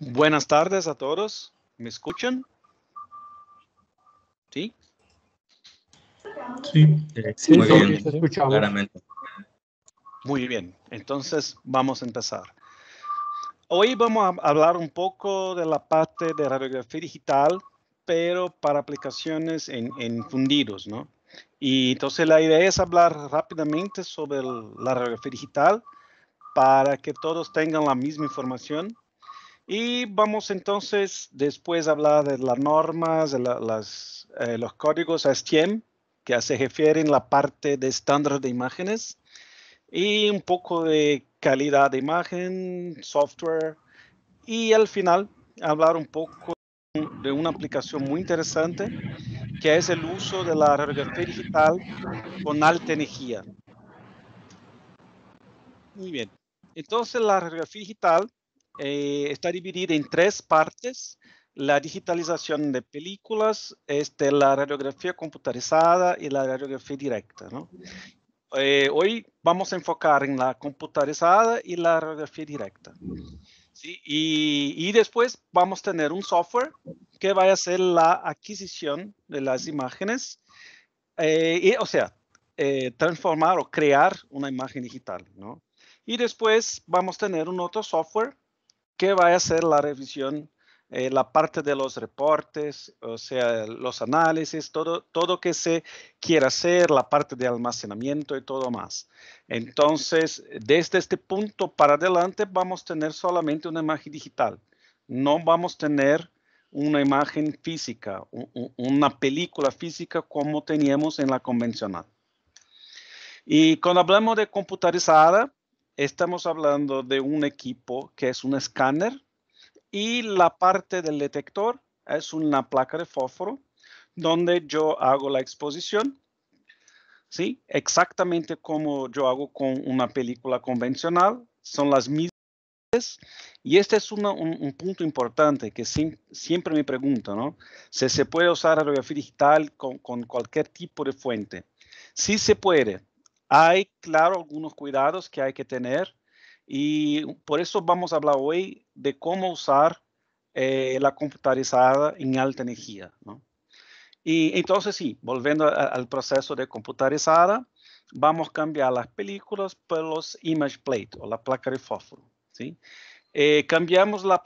Buenas tardes a todos. ¿Me escuchan? ¿Sí? Sí, Sí, muy bien, te escuchamos. claramente. Muy bien. Entonces vamos a empezar. Hoy vamos a hablar un poco de la parte de radiografía digital, pero para aplicaciones en fundidos, ¿no? Y entonces la idea es hablar rápidamente sobre la radiografía digital para que todos tengan la misma información. Y vamos entonces después a hablar de las normas, de los códigos STM que se refieren a la parte de estándar de imágenes y un poco de calidad de imagen, software y al final hablar un poco de una aplicación muy interesante que es el uso de la radiografía digital con alta energía. Muy bien. Entonces la radiografía digital está dividida en tres partes. La digitalización de películas, la radiografía computarizada y la radiografía directa, ¿no? Hoy vamos a enfocar en la computarizada y la radiografía directa. ¿Sí? Y después vamos a tener un software que va a hacer la adquisición de las imágenes, o sea, transformar o crear una imagen digital, ¿no? Y después vamos a tener un otro software que va a hacer la revisión, la parte de los reportes, o sea, los análisis, todo que se quiera hacer, la parte de almacenamiento y todo más. Entonces, desde este punto para adelante vamos a tener solamente una imagen digital. No vamos a tener una imagen física, una película física como teníamos en la convencional. Y cuando hablamos de computarizada, estamos hablando de un equipo que es un escáner y la parte del detector es una placa de fósforo donde yo hago la exposición, ¿sí? Exactamente como yo hago con una película convencional, son las mismas. Y este es un punto importante que siempre me pregunto, ¿no? Si se puede usar radiografía digital con cualquier tipo de fuente. Sí se puede. Hay, claro, algunos cuidados que hay que tener y por eso vamos a hablar hoy de cómo usar la computarizada en alta energía, ¿no? Y entonces sí, volviendo al proceso de computarizada, vamos a cambiar las películas por los image plate o la placa de fósforo, ¿sí? Cambiamos la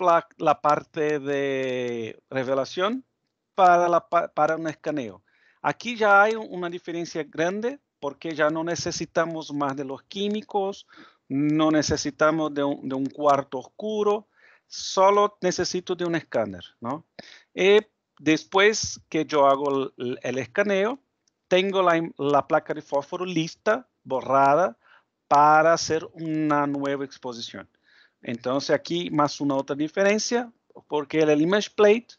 parte de revelación para un escaneo. Aquí ya hay una diferencia grande porque ya no necesitamos más de los químicos, no necesitamos de un cuarto oscuro, solo necesito de un escáner, ¿no? Después que yo hago el escaneo, tengo la placa de fósforo lista, borrada, para hacer una nueva exposición. Entonces aquí más una otra diferencia, porque el image plate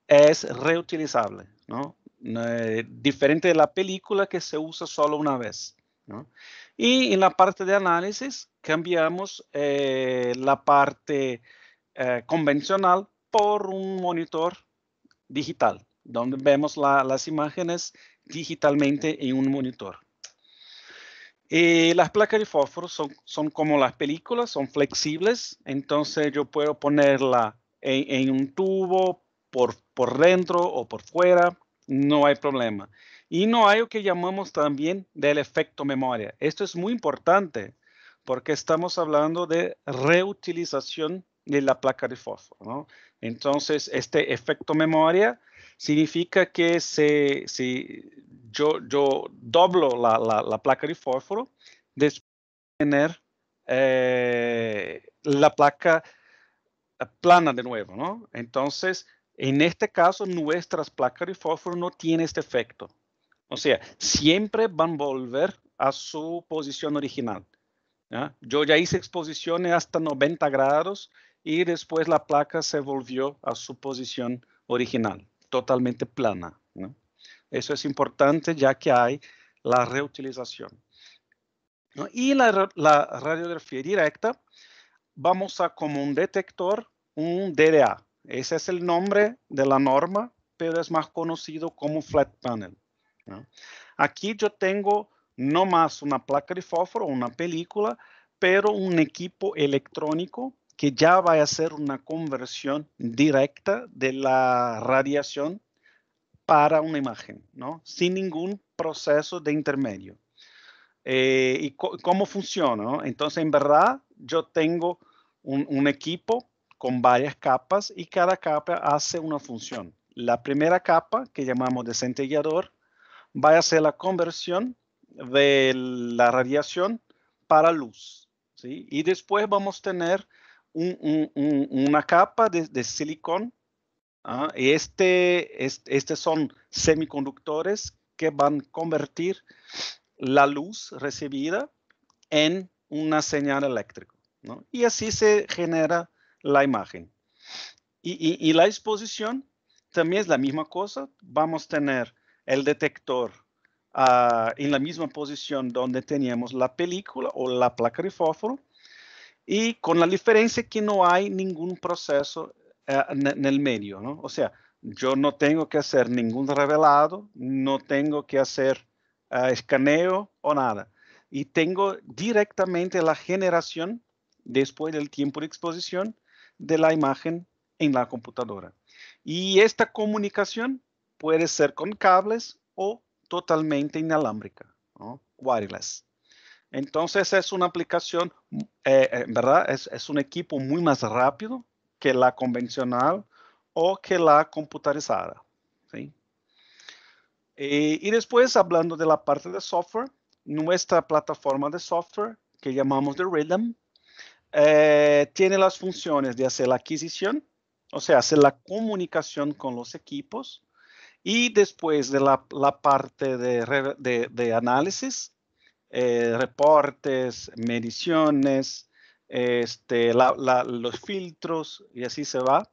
es reutilizable, ¿no? Diferente de la película que se usa solo una vez, ¿no? Y en la parte de análisis cambiamos la parte convencional por un monitor digital, donde vemos las imágenes digitalmente en un monitor. Las placas de fósforo son como las películas, son flexibles, entonces yo puedo ponerla en un tubo por dentro o por fuera, no hay problema. Y no hay lo que llamamos también del efecto memoria. Esto es muy importante porque estamos hablando de reutilización de la placa de fósforo, ¿no? Entonces, este efecto memoria significa que si yo doblo la placa de fósforo, después de tener la placa plana de nuevo, ¿no? Entonces, en este caso, nuestras placas de fósforo no tienen este efecto. O sea, siempre van a volver a su posición original, ¿ya? Yo ya hice exposiciones hasta 90 grados y después la placa se volvió a su posición original, totalmente plana, ¿no? Eso es importante ya que hay la reutilización, ¿no? Y la radiografía directa, vamos a como un detector, un DDA. Ese es el nombre de la norma, pero es más conocido como flat panel, ¿no? Aquí yo tengo no más una placa de fósforo, una película, pero un equipo electrónico que ya va a hacer una conversión directa de la radiación para una imagen, ¿no? Sin ningún proceso de intermedio. ¿Y cómo funciona? ¿No? Entonces, en verdad, yo tengo un equipo con varias capas y cada capa hace una función. La primera capa, que llamamos de centellador, va a hacer la conversión de la radiación para luz, ¿sí? Y después vamos a tener una capa de silicón. Y estos son semiconductores que van a convertir la luz recibida en una señal eléctrica, ¿no? Y así se genera la imagen. Y la exposición también es la misma cosa. Vamos a tener el detector en la misma posición donde teníamos la película o la placa de fósforo, y con la diferencia que no hay ningún proceso en el medio, ¿no? O sea, yo no tengo que hacer ningún revelado, no tengo que hacer escaneo o nada. Y tengo directamente la generación, después del tiempo de exposición, de la imagen en la computadora. Y esta comunicación puede ser con cables o totalmente inalámbrica, ¿no? Wireless. Entonces es una aplicación, ¿verdad? Es un equipo muy más rápido que la convencional o que la computarizada, ¿sí? Y después, hablando de la parte de software, nuestra plataforma de software, que llamamos de Rhythm, tiene las funciones de hacer la adquisición, o sea, hacer la comunicación con los equipos, y después de la parte de análisis, reportes, mediciones, los filtros, y así se va.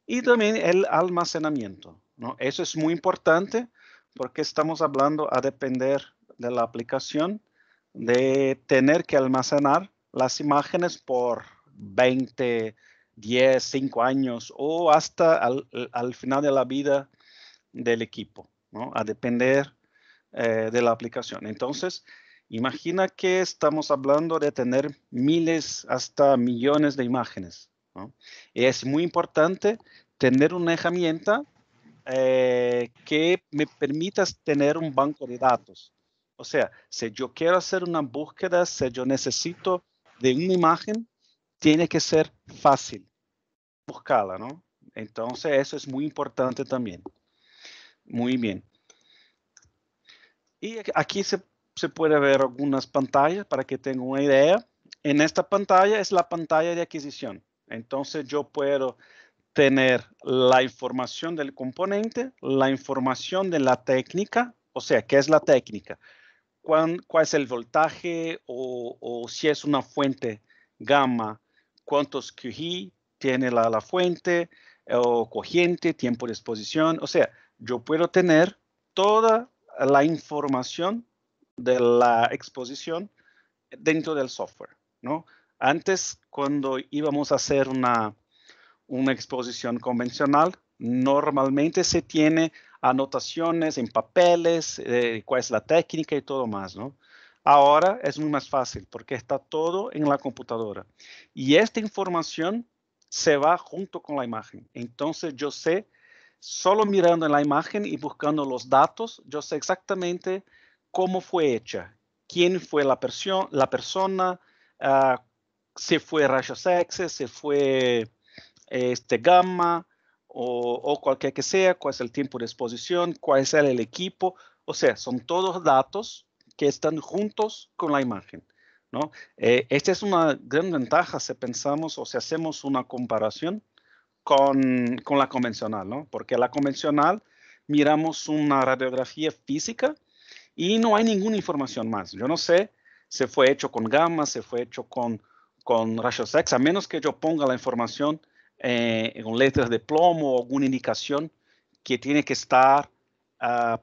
Y también el almacenamiento, ¿no? Eso es muy importante porque estamos hablando a depender de la aplicación, de tener que almacenar las imágenes por 20, 10, 5 años o hasta al final de la vida del equipo, ¿no? A depender de la aplicación. Entonces, imagina que estamos hablando de tener miles hasta millones de imágenes, ¿no? Y es muy importante tener una herramienta que me permita tener un banco de datos. O sea, si yo quiero hacer una búsqueda, si yo necesito de una imagen, tiene que ser fácil buscarla, ¿no? Entonces, eso es muy importante también. Muy bien. Y aquí se puede ver algunas pantallas para que tengan una idea. En esta pantalla es la pantalla de adquisición. Entonces yo puedo tener la información del componente, la información de la técnica, o sea, ¿qué es la técnica? ¿Cuál es el voltaje o si es una fuente gamma? ¿Cuántos QI tiene la fuente o corriente, tiempo de exposición? O sea, yo puedo tener toda la información de la exposición dentro del software, ¿no? Antes, cuando íbamos a hacer una exposición convencional, normalmente se tiene anotaciones en papeles, cuál es la técnica y todo más, ¿no? Ahora es muy más fácil porque está todo en la computadora. Y esta información se va junto con la imagen. Entonces yo sé, solo mirando en la imagen y buscando los datos, yo sé exactamente cómo fue hecha, quién fue la persona, si fue rayos X, si fue gamma o cualquier que sea, cuál es el tiempo de exposición, cuál es el equipo. O sea, son todos datos que están juntos con la imagen, ¿no? Esta es una gran ventaja si pensamos o si hacemos una comparación con la convencional, ¿no? Porque la convencional miramos una radiografía física y no hay ninguna información más. Yo no sé si fue hecho con gamma, si fue hecho con rayos X, a menos que yo ponga la información con letras de plomo o alguna indicación que tiene que estar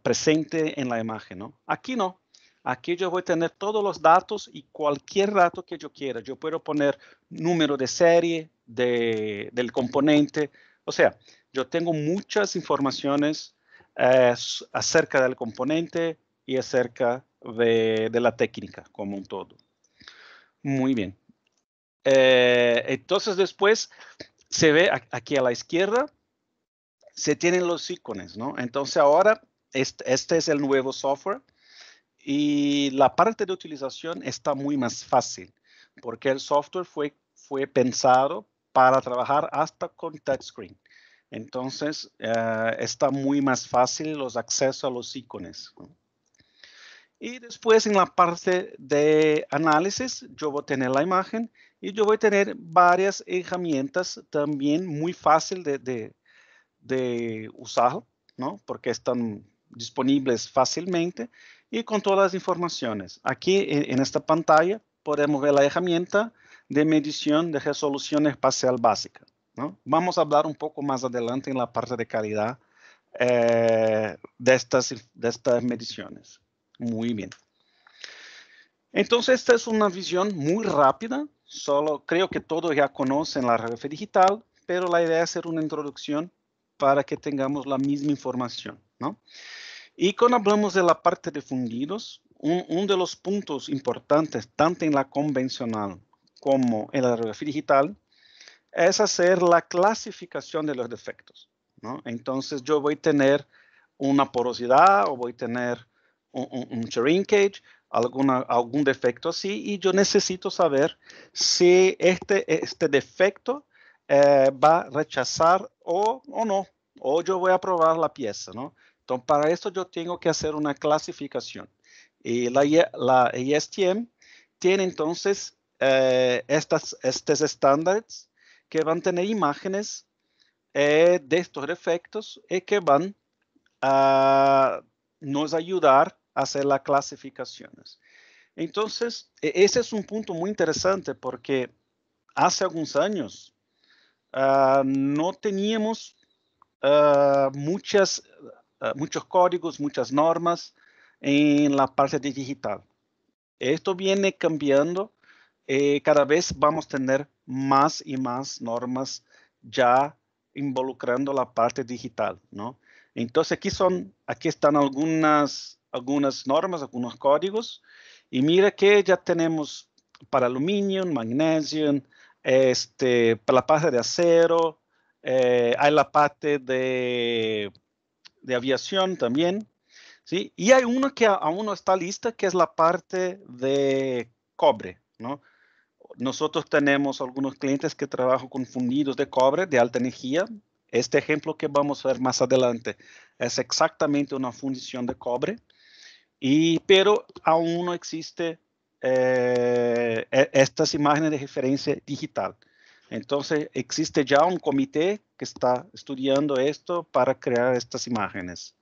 presente en la imagen, ¿no? Aquí no. Aquí yo voy a tener todos los datos y cualquier dato que yo quiera. Yo puedo poner número de serie del componente. O sea, yo tengo muchas informaciones acerca del componente y acerca de la técnica como un todo. Muy bien. Entonces después se ve aquí a la izquierda, se tienen los iconos, ¿no? Entonces ahora este es el nuevo software y la parte de utilización está muy más fácil porque el software fue pensado para trabajar hasta con touchscreen. Entonces está muy más fácil los accesos a los iconos, ¿no? Y después en la parte de análisis, yo voy a tener la imagen y yo voy a tener varias herramientas también muy fácil de usar, ¿no? Porque están disponibles fácilmente y con todas las informaciones. Aquí en esta pantalla podemos ver la herramienta de medición de resolución espacial básica, ¿no? Vamos a hablar un poco más adelante en la parte de calidad de estas mediciones. Muy bien. Entonces, esta es una visión muy rápida. Solo creo que todos ya conocen la radiografía digital, pero la idea es hacer una introducción para que tengamos la misma información, ¿no? Y cuando hablamos de la parte de fundidos, uno de los puntos importantes, tanto en la convencional como en la radiografía digital, es hacer la clasificación de los defectos, ¿no? Entonces, yo voy a tener una porosidad o voy a tener un shrinkage, algún defecto así, y yo necesito saber si este defecto va a rechazar o no, o yo voy a probar la pieza, ¿no? Entonces, para esto yo tengo que hacer una clasificación. Y la ISTM tiene entonces estos estándares que van a tener imágenes de estos defectos y que van a nos ayudar a hacer las clasificaciones. Entonces, ese es un punto muy interesante porque hace algunos años no teníamos muchos códigos, muchas normas en la parte digital. Esto viene cambiando. Cada vez vamos a tener más y más normas ya involucrando la parte digital, ¿no? Entonces aquí están algunas normas, algunos códigos, y mira que ya tenemos para aluminio, magnesio, para la parte de acero, hay la parte de aviación también, ¿sí? Y hay uno que aún no está lista, que es la parte de cobre, ¿no? Nosotros tenemos algunos clientes que trabajan con fundidos de cobre de alta energía. Este ejemplo que vamos a ver más adelante es exactamente una fundición de cobre, pero aún no existe estas imágenes de referencia digital. Entonces, existe ya un comité que está estudiando esto para crear estas imágenes,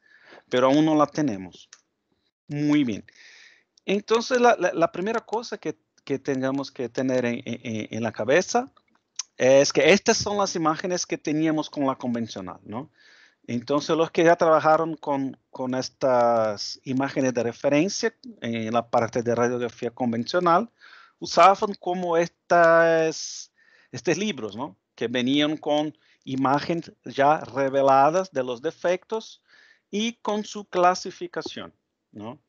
pero aún no la tenemos. Muy bien. Entonces, la primera cosa que tengamos que tener en la cabeza es que estas son las imágenes que teníamos con la convencional, ¿no? Entonces, los que ya trabajaron con estas imágenes de referencia en la parte de radiografía convencional, usaban como estos libros, ¿no? Que venían con imágenes ya reveladas de los defectos y con su clasificación, ¿no?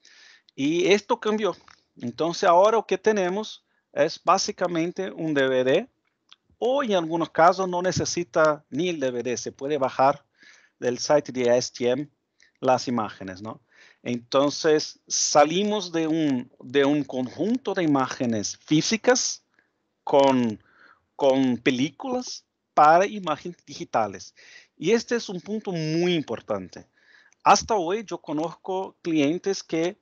Y esto cambió. Entonces, ahora lo que tenemos es básicamente un DVD, o en algunos casos no necesita ni el DVD, se puede bajar del site de ASTM las imágenes, ¿no? Entonces, salimos de un conjunto de imágenes físicas con películas para imágenes digitales. Y este es un punto muy importante. Hasta hoy yo conozco clientes que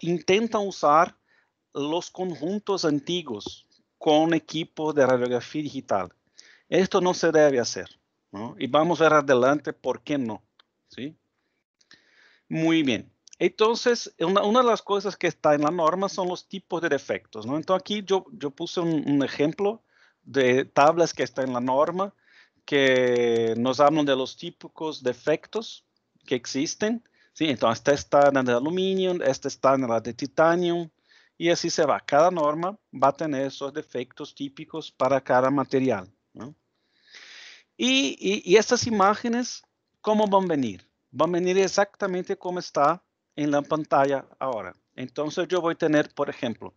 intentan usar los conjuntos antiguos con equipos de radiografía digital. Esto no se debe hacer, ¿no? Y vamos a ver adelante por qué no, ¿sí? Muy bien. Entonces, una de las cosas que está en la norma son los tipos de defectos, ¿no? Entonces, aquí yo puse un ejemplo de tablas que está en la norma que nos hablan de los típicos defectos que existen, ¿sí? Entonces, esta está en la de aluminio, esta está en la de titanio, y así se va. Cada norma va a tener esos defectos típicos para cada material, ¿no? Y estas imágenes, ¿cómo van a venir? Van a venir exactamente como está en la pantalla ahora. Entonces yo voy a tener, por ejemplo,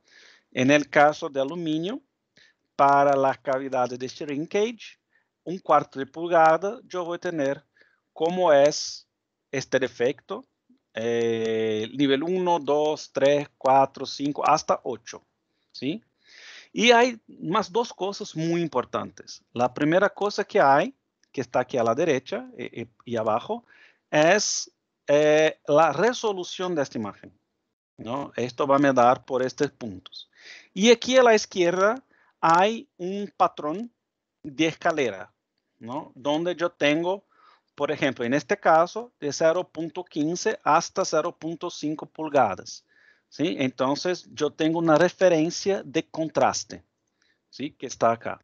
en el caso de aluminio, para las cavidades de shrinkage, 1/4 de pulgada, yo voy a tener cómo es este defecto, nivel 1, 2, 3, 4, 5, hasta 8, ¿sí? Y hay más dos cosas muy importantes. La primera cosa que hay, que está aquí a la derecha y abajo, es la resolución de esta imagen, ¿no? Esto va a dar por estos puntos. Y aquí a la izquierda hay un patrón de escalera, ¿no? Donde yo tengo, por ejemplo, en este caso, de 0.15 hasta 0.5 pulgadas, ¿sí? Entonces, yo tengo una referencia de contraste, ¿sí? Que está acá.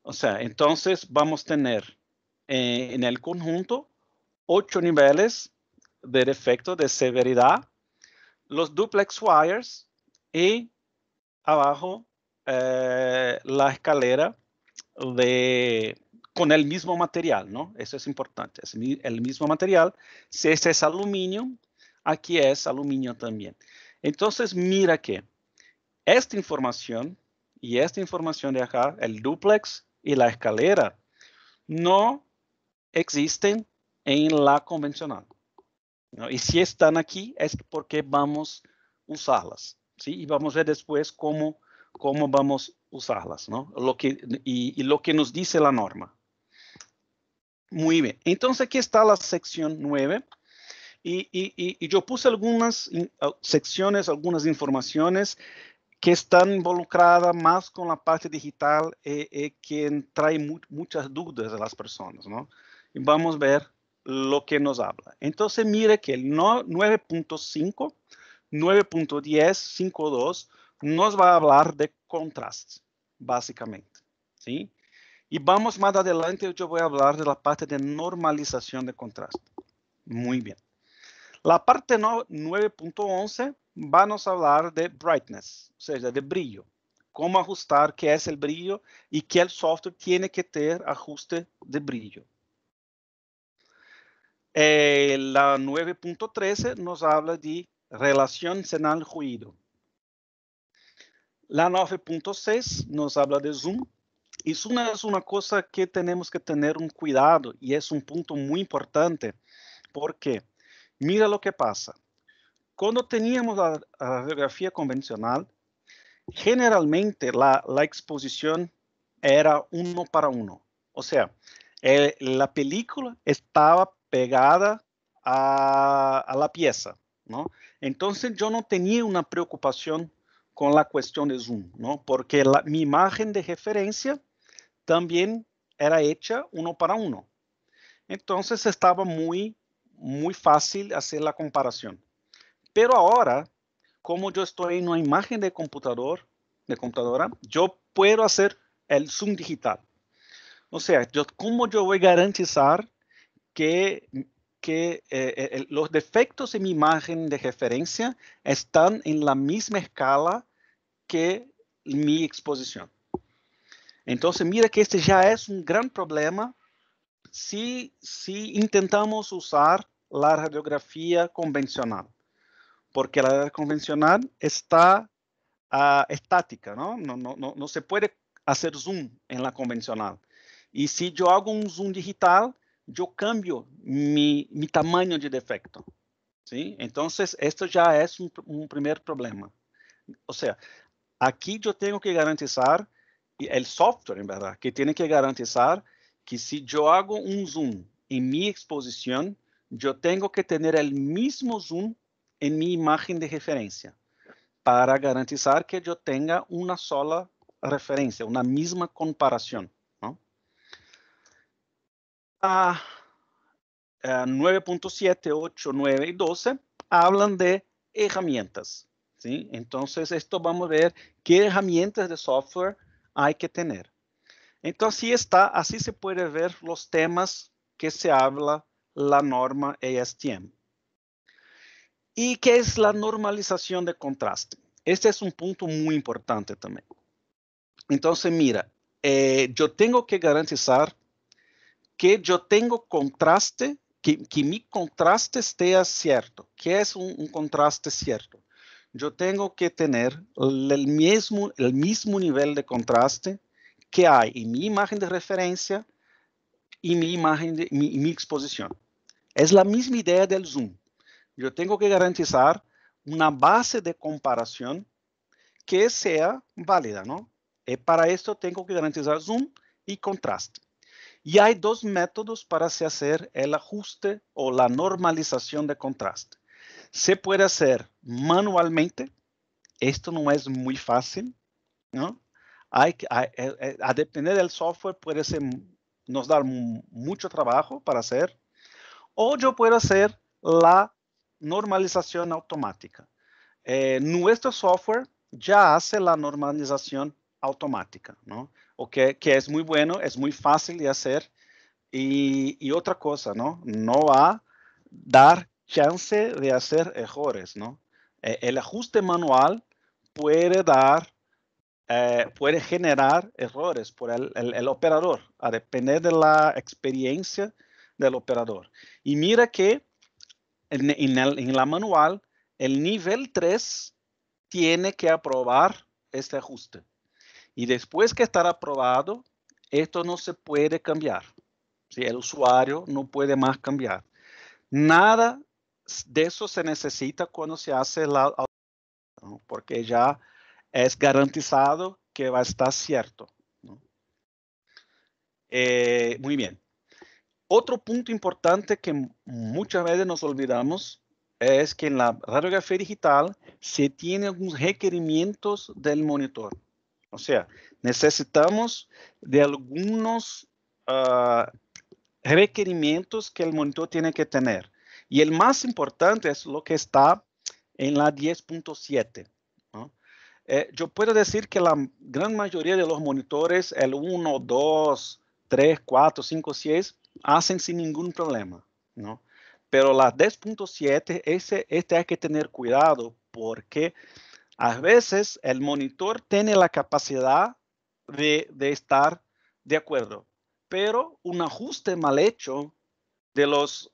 O sea, entonces vamos a tener en el conjunto 8 niveles de defecto de severidad, los duplex wires y abajo la escalera con el mismo material, ¿no? Eso es importante, es el mismo material. Si este es aluminio, aquí es aluminio también. Entonces, mira que esta información y esta información de acá, el duplex y la escalera, no existen en la convencional, ¿no? Y si están aquí es porque vamos a usarlas, ¿sí? Y vamos a ver después cómo vamos a usarlas, ¿no? Y lo que nos dice la norma. Muy bien, entonces aquí está la sección 9 y yo puse algunas secciones, algunas informaciones que están involucradas más con la parte digital que trae muchas dudas a las personas, ¿no? Y vamos a ver lo que nos habla. Entonces, mire que el 9.5, 9.10, 5.2 nos va a hablar de contraste, básicamente, ¿sí? Y vamos más adelante, yo voy a hablar de la parte de normalización de contraste. Muy bien. La parte 9.11 vamos a hablar de brightness, o sea, de brillo. Cómo ajustar qué es el brillo y que el software tiene que tener ajuste de brillo. La 9.13 nos habla de relación señal-ruido. La 9.6 nos habla de zoom. Y zoom es una cosa que tenemos que tener un cuidado y es un punto muy importante porque mira lo que pasa. Cuando teníamos la radiografía convencional, generalmente la exposición era 1 para 1. O sea, la película estaba pegada a la pieza, ¿no? Entonces yo no tenía una preocupación con la cuestión de zoom, ¿no? Porque mi imagen de referencia también era hecha 1 para 1. Entonces estaba muy fácil hacer la comparación. Pero ahora, como yo estoy en una imagen de computadora, yo puedo hacer el zoom digital. O sea, ¿cómo yo voy a garantizar que los defectos en mi imagen de referencia están en la misma escala que mi exposición? Entonces, mira que este ya es un gran problema si intentamos usar la radiografía convencional. Porque la radiografía convencional está estática, ¿no? No se puede hacer zoom en la convencional. Y si yo hago un zoom digital, yo cambio mi tamaño de defecto, ¿sí? Entonces, esto ya es un primer problema. O sea, aquí yo tengo que garantizar, el software, en verdad, que tiene que garantizar que si yo hago un zoom en mi exposición, yo tengo que tener el mismo zoom en mi imagen de referencia para garantizar que yo tenga una sola referencia, una misma comparación, ¿no? 9.7, 8, 9 y 12 hablan de herramientas, ¿sí? Entonces, esto vamos a ver qué herramientas de software hay que tener. Entonces, así se puede ver los temas que se habla la norma ASTM. ¿Y qué es la normalización de contraste? Este es un punto muy importante también. Entonces, mira, yo tengo que garantizar que yo tengo contraste, que mi contraste esté cierto. ¿Qué es un contraste cierto? Yo tengo que tener el mismo nivel de contraste que hay en mi imagen de referencia y mi exposición. Es la misma idea del zoom. Yo tengo que garantizar una base de comparación que sea válida, ¿no? Para esto tengo que garantizar zoom y contraste. Y hay dos métodos para hacer el ajuste o la normalización de contraste. Se puede hacer manualmente. Esto no es muy fácil, ¿no? A depender del software puede ser, nos dar mucho trabajo para hacer. O yo puedo hacer la normalización automática. Nuestro software ya hace la normalización automática, ¿no? Que es muy bueno, es muy fácil de hacer. Y otra cosa, ¿no? No va a dar chance de hacer errores, ¿no? El ajuste manual puede puede generar errores por el operador, a depender de la experiencia del operador. Y mira que en la manual, el nivel 3 tiene que aprobar este ajuste. Y después que estará aprobado, esto no se puede cambiar. ¿Sí? El usuario no puede más cambiar. Nada de eso se necesita cuando se hace la ¿no? Porque ya es garantizado que va a estar cierto, ¿no? Muy bien. Otro punto importante que muchas veces nos olvidamos es que en la radiografía digital se tiene algunos requerimientos del monitor. O sea, necesitamos de algunos requerimientos que el monitor tiene que tener. Y el más importante es lo que está en la 10.7, ¿no? Yo puedo decir que la gran mayoría de los monitores, el 1, 2, 3, 4, 5, 6, hacen sin ningún problema, ¿no? Pero la 10.7, este hay que tener cuidado porque a veces el monitor tiene la capacidad de estar de acuerdo, pero un ajuste mal hecho de los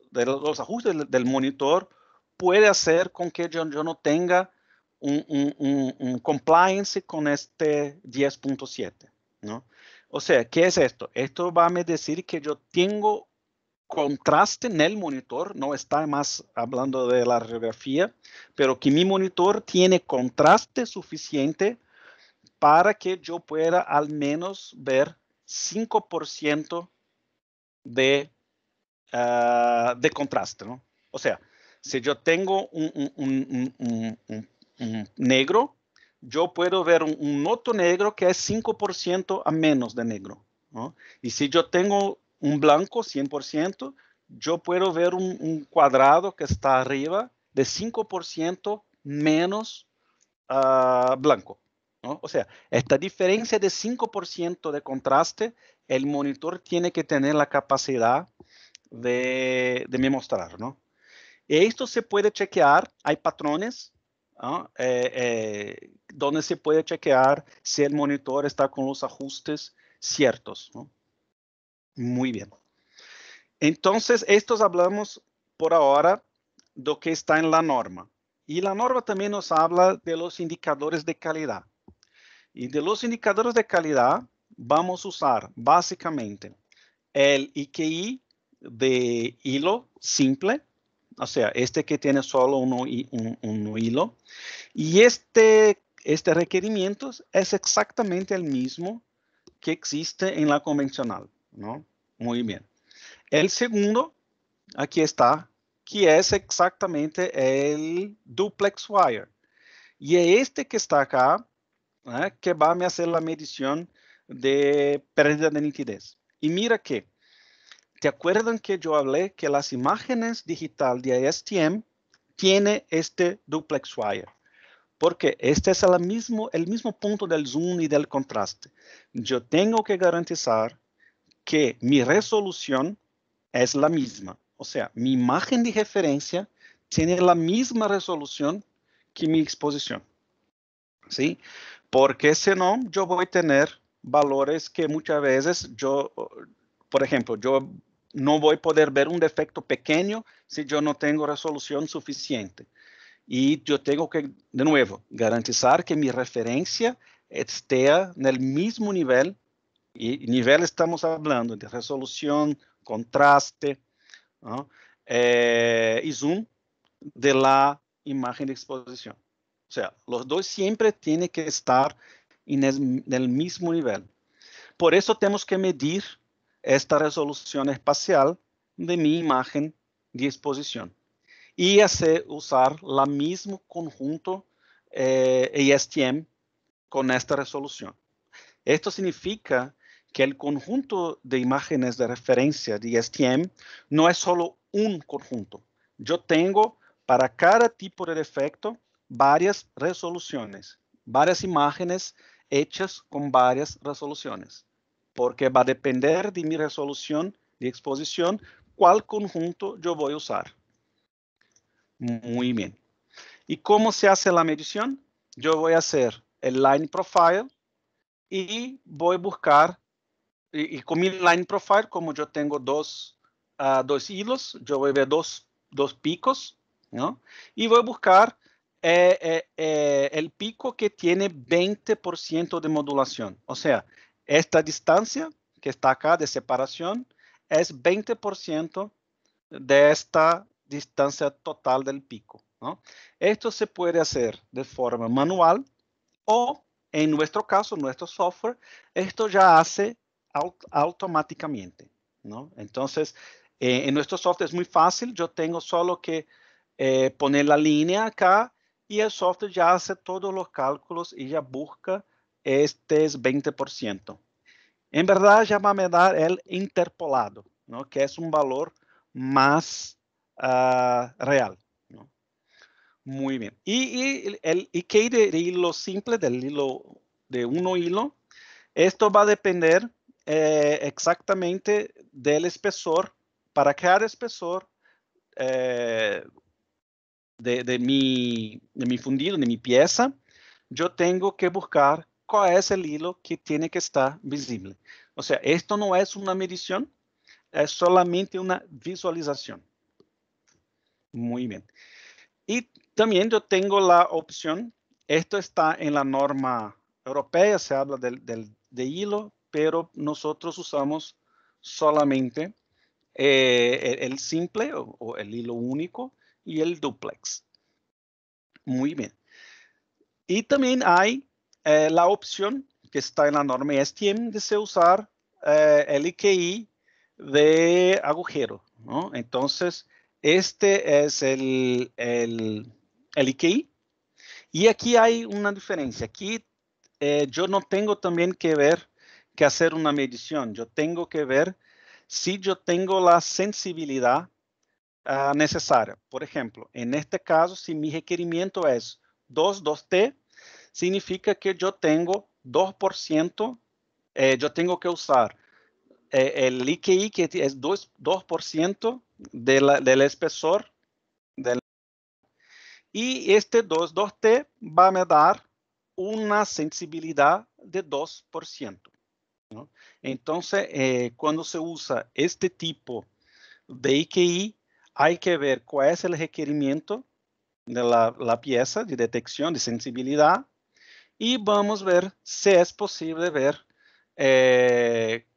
ajustes del monitor puede hacer con que yo no tenga un compliance con este 10.7, ¿no? O sea, ¿qué es esto? Esto va a me decir que yo tengo contraste en el monitor, no está más hablando de la radiografía, pero que mi monitor tiene contraste suficiente para que yo pueda al menos ver 5% de contraste, ¿no? O sea, si yo tengo un negro, yo puedo ver un otro negro que es 5% a menos de negro, ¿no? Y si yo tengo un blanco 100%, yo puedo ver un cuadrado que está arriba de 5% menos blanco, ¿no? O sea, esta diferencia de 5% de contraste, el monitor tiene que tener la capacidad de me mostrar, ¿no? Esto se puede chequear, hay patrones, ¿no? Donde se puede chequear si el monitor está con los ajustes ciertos, ¿no? Muy bien. Entonces, estos hablamos por ahora de lo que está en la norma. Y la norma también nos habla de los indicadores de calidad. Y de los indicadores de calidad vamos a usar básicamente el IKI de hilo simple, o sea, este que tiene solo un hilo. Y este requerimiento es exactamente el mismo que existe en la convencional, ¿no? Muy bien. El segundo, aquí está, que es exactamente el duplex wire. Y este que está acá, que va a hacer la medición de pérdida de nitidez. Y mira que, ¿te acuerdan que yo hablé que las imágenes digital de ASTM tiene este duplex wire? Porque este es el mismo punto del zoom y del contraste. Yo tengo que garantizar que mi resolución es la misma. O sea, mi imagen de referencia tiene la misma resolución que mi exposición. ¿Sí? Porque si no, yo voy a tener valores que muchas veces por ejemplo, yo no voy a poder ver un defecto pequeño si yo no tengo resolución suficiente. Y yo tengo que, de nuevo, garantizar que mi referencia esté en el mismo nivel Y nivel estamos hablando de resolución, contraste, ¿no? Y zoom de la imagen de exposición. O sea, los dos siempre tienen que estar en el mismo nivel. Por eso tenemos que medir esta resolución espacial de mi imagen de exposición y usar el mismo conjunto ESTM con esta resolución. Esto significa que el conjunto de imágenes de referencia de ESTM no es solo un conjunto. Yo tengo para cada tipo de defecto varias resoluciones, varias imágenes hechas con varias resoluciones, porque va a depender de mi resolución de exposición cuál conjunto yo voy a usar. Muy bien. ¿Y cómo se hace la medición? Yo voy a hacer el line profile y voy a buscar, y con mi line profile, como yo tengo dos hilos, yo voy a ver dos picos, ¿no? Y voy a buscar el pico que tiene 20% de modulación. O sea, esta distancia que está acá de separación es 20% de esta distancia total del pico, ¿no? Esto se puede hacer de forma manual o, en nuestro caso, nuestro software, esto ya hace automáticamente, ¿no? Entonces, en nuestro software es muy fácil. Yo tengo solo que poner la línea acá y el software ya hace todos los cálculos y ya busca este 20%. En verdad, ya va a dar el interpolado, ¿no? Que es un valor más real, ¿no? Muy bien. Y el IK de hilo simple, del hilo de uno hilo, esto va a depender exactamente del espesor. Para cada espesor de mi fundido, de mi pieza, yo tengo que buscar cuál es el hilo que tiene que estar visible. O sea, esto no es una medición, es solamente una visualización. Muy bien. Y también yo tengo la opción, esto está en la norma europea, se habla de hilo, pero nosotros usamos solamente el simple o el hilo único y el duplex. Muy bien. Y también hay la opción que está en la norma STM de se usar el IKI de agujero, ¿no? Entonces, este es el IKI. Y aquí hay una diferencia. Aquí yo no tengo también que hacer una medición. Yo tengo que ver si yo tengo la sensibilidad necesaria. Por ejemplo, en este caso, si mi requerimiento es 2T, significa que yo tengo 2%, yo tengo que usar el IKI que es 2% del espesor y este 2T va a me dar una sensibilidad de 2%, ¿no? Entonces, cuando se usa este tipo de IKI, hay que ver cuál es el requerimiento de la pieza de detección de sensibilidad y vamos a ver si es posible ver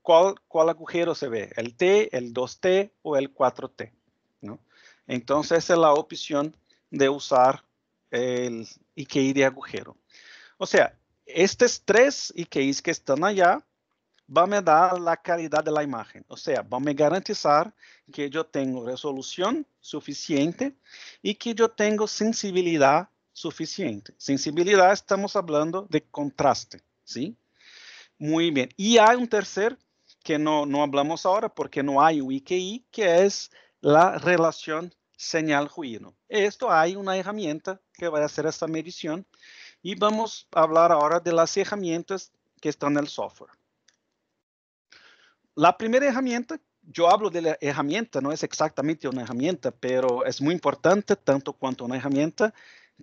cuál agujero se ve, el T, el 2T o el 4T, ¿no? Entonces, esa es la opción de usar el IKI de agujero. O sea, estos tres IKIs que están allá van a dar la calidad de la imagen. O sea, van a garantizar que yo tengo resolución suficiente y que yo tengo sensibilidad suficiente. Sensibilidad, estamos hablando de contraste, ¿sí? Muy bien. Y hay un tercer que no hablamos ahora porque no hay un IKI, que es la relación señal-ruido. Esto hay una herramienta que va a hacer esta medición y vamos a hablar ahora de las herramientas que están en el software. La primera herramienta, yo hablo de la herramienta, no es exactamente una herramienta, pero es muy importante tanto cuanto una herramienta,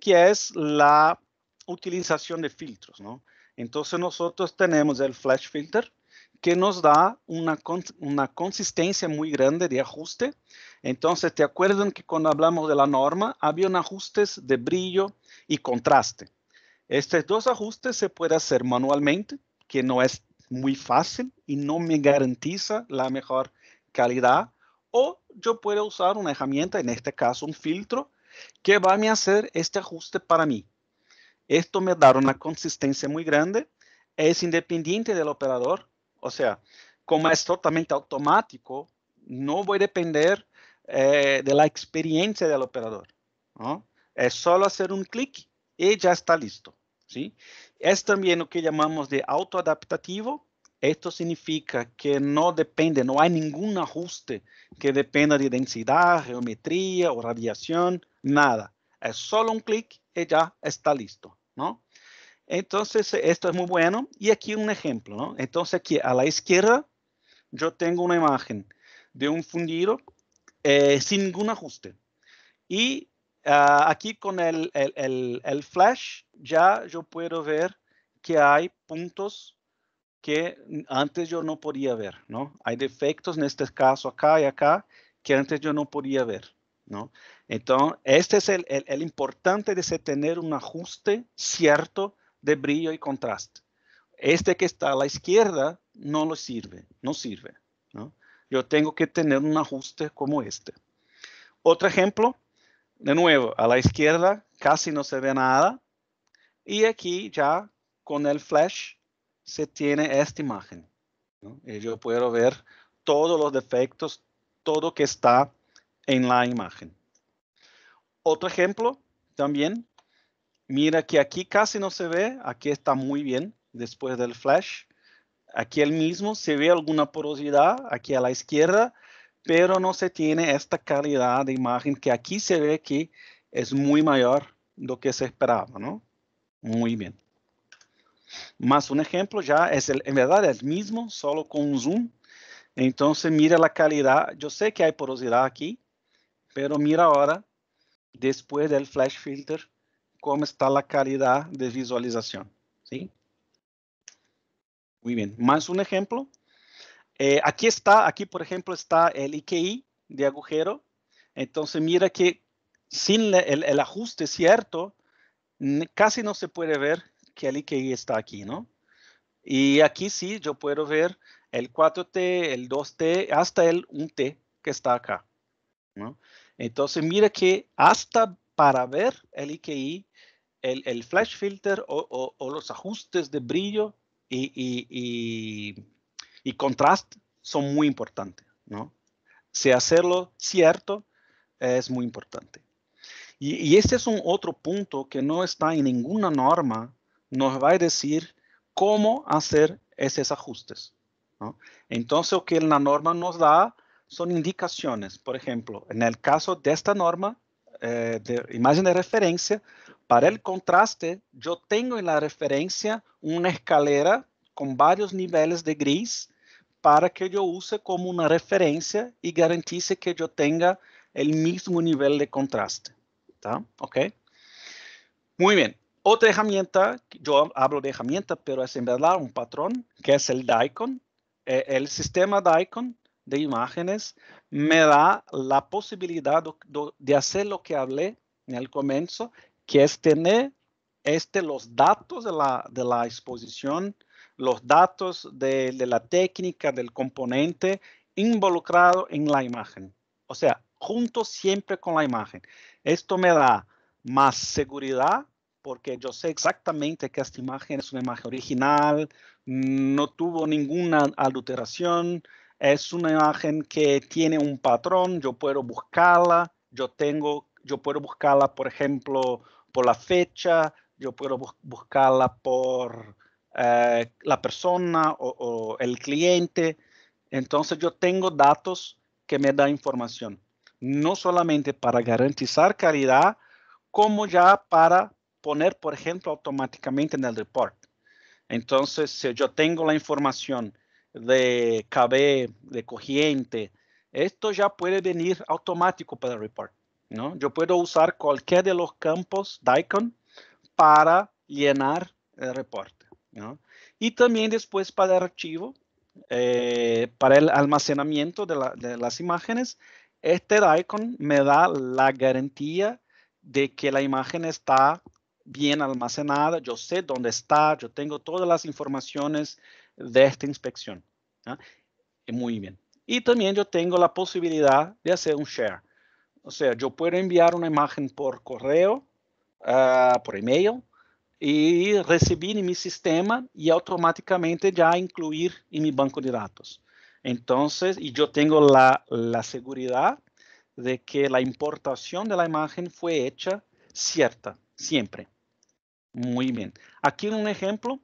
que es la utilización de filtros, ¿no? Entonces nosotros tenemos el flash filter que nos da una consistencia muy grande de ajuste. Entonces, ¿te acuerdan que cuando hablamos de la norma había ajustes de brillo y contraste? Estos dos ajustes se pueden hacer manualmente, que no es muy fácil y no me garantiza la mejor calidad. O yo puedo usar una herramienta, en este caso un filtro, que va a hacer este ajuste para mí. Esto me da una consistencia muy grande, es independiente del operador, o sea, como es totalmente automático, no voy a depender de la experiencia del operador, ¿no? Es solo hacer un clic y ya está listo, ¿sí? Es también lo que llamamos de autoadaptativo. Esto significa que no depende, no hay ningún ajuste que dependa de densidad, geometría o radiación, nada. Es solo un clic y ya está listo, ¿no? Entonces, esto es muy bueno. Y aquí un ejemplo, ¿no? Entonces, aquí a la izquierda, yo tengo una imagen de un fundido sin ningún ajuste. Y aquí con el flash, ya yo puedo ver que hay puntos que antes yo no podía ver, ¿no? Hay defectos en este caso acá y acá que antes yo no podía ver, ¿no? Entonces, este es el importante de tener un ajuste cierto de brillo y contraste. Este que está a la izquierda no lo sirve, no sirve, ¿no? Yo tengo que tener un ajuste como este. Otro ejemplo, de nuevo, a la izquierda casi no se ve nada y aquí ya con el flash se tiene esta imagen, ¿no? Y yo puedo ver todos los defectos, todo que está en la imagen. Otro ejemplo también, mira que aquí casi no se ve, aquí está muy bien después del flash. Aquí el mismo se ve alguna porosidad aquí a la izquierda, pero no se tiene esta calidad de imagen que aquí se ve que es muy mayor de lo que se esperaba, ¿no? Muy bien. Más un ejemplo ya es en verdad el mismo, solo con un zoom. Entonces mira la calidad. Yo sé que hay porosidad aquí, pero mira ahora, después del flash filter, cómo está la calidad de visualización, ¿sí? Muy bien. Más un ejemplo. Aquí por ejemplo está el IKI de agujero. Entonces mira que sin el ajuste cierto, casi no se puede ver que el IKI está aquí, ¿no? Y aquí sí, yo puedo ver el 4T, el 2T, hasta el 1T que está acá, ¿no? Entonces mira que hasta para ver el IKI, el flash filter o los ajustes de brillo y contraste son muy importantes, ¿no? Si hacerlo cierto es muy importante. Y este es un otro punto que no está en ninguna norma, nos va a decir cómo hacer esos ajustes, ¿no? Entonces, lo que la norma nos da son indicaciones. Por ejemplo, en el caso de esta norma de imagen de referencia, para el contraste, yo tengo en la referencia una escalera con varios niveles de gris para que yo use como una referencia y garantice que yo tenga el mismo nivel de contraste. ¿Tá? ¿Ok? Muy bien. Otra herramienta, yo hablo de herramienta, pero es en verdad un patrón, que es el DICON. El sistema DICON de imágenes me da la posibilidad de hacer lo que hablé en el comienzo, que es tener los datos de la exposición, los datos de la técnica, del componente involucrado en la imagen. O sea, junto siempre con la imagen. Esto me da más seguridad porque yo sé exactamente que esta imagen es una imagen original, no tuvo ninguna adulteración, es una imagen que tiene un patrón, yo puedo buscarla, yo puedo buscarla, por ejemplo, por la fecha, yo puedo buscarla por la persona o el cliente. Entonces yo tengo datos que me dan información, no solamente para garantizar calidad, como ya para poner, por ejemplo, automáticamente en el report. Entonces, si yo tengo la información de KB, de corriente, esto ya puede venir automático para el report, ¿no? Yo puedo usar cualquier de los campos DICON para llenar el reporte, ¿no? Y también después para el archivo, para el almacenamiento de las imágenes, este DICON me da la garantía de que la imagen está bien almacenada, yo sé dónde está, yo tengo todas las informaciones de esta inspección. ¿Ah? Muy bien. Y también yo tengo la posibilidad de hacer un share. O sea, yo puedo enviar una imagen por correo, por email, y recibir en mi sistema y automáticamente ya incluir en mi banco de datos. Entonces, y yo tengo la seguridad de que la importación de la imagen fue hecha cierta, siempre. Muy bien. Aquí un ejemplo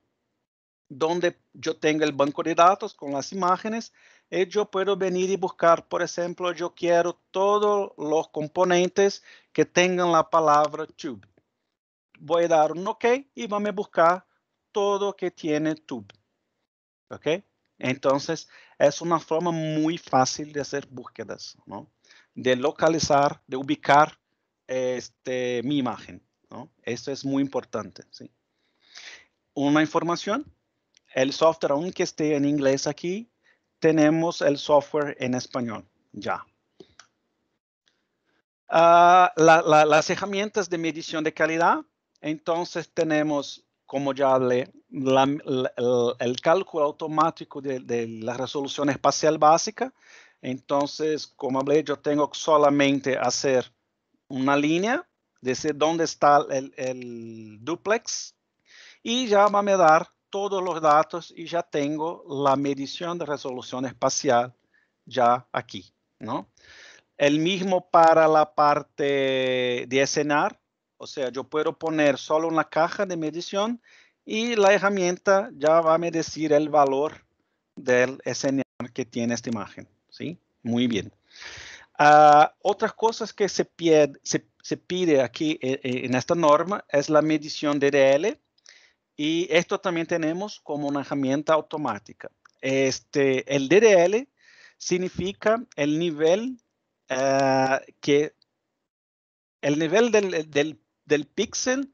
donde yo tengo el banco de datos con las imágenes, y yo puedo venir y buscar, por ejemplo, yo quiero todos los componentes que tengan la palabra tube. Voy a dar un OK y vamos a buscar todo que tiene tube. ¿Ok? Entonces, es una forma muy fácil de hacer búsquedas, ¿no? De localizar, de ubicar mi imagen, ¿no? Esto es muy importante, ¿sí? Una información, el software, aunque esté en inglés aquí, tenemos el software en español, ya. Las herramientas de medición de calidad, entonces tenemos, como ya hablé, el cálculo automático de la resolución espacial básica. Entonces, como hablé, yo tengo solamente hacer una línea, decir dónde está el duplex, y ya va a dar todos los datos y ya tengo la medición de resolución espacial ya aquí, ¿no? El mismo para la parte de escenar, o sea, yo puedo poner solo una caja de medición y la herramienta ya va a me decir el valor del escenar que tiene esta imagen, ¿sí? Muy bien. Otras cosas que se pide aquí en esta norma es la medición DDL, y esto también tenemos como una herramienta automática. El DDL significa el nivel del píxel,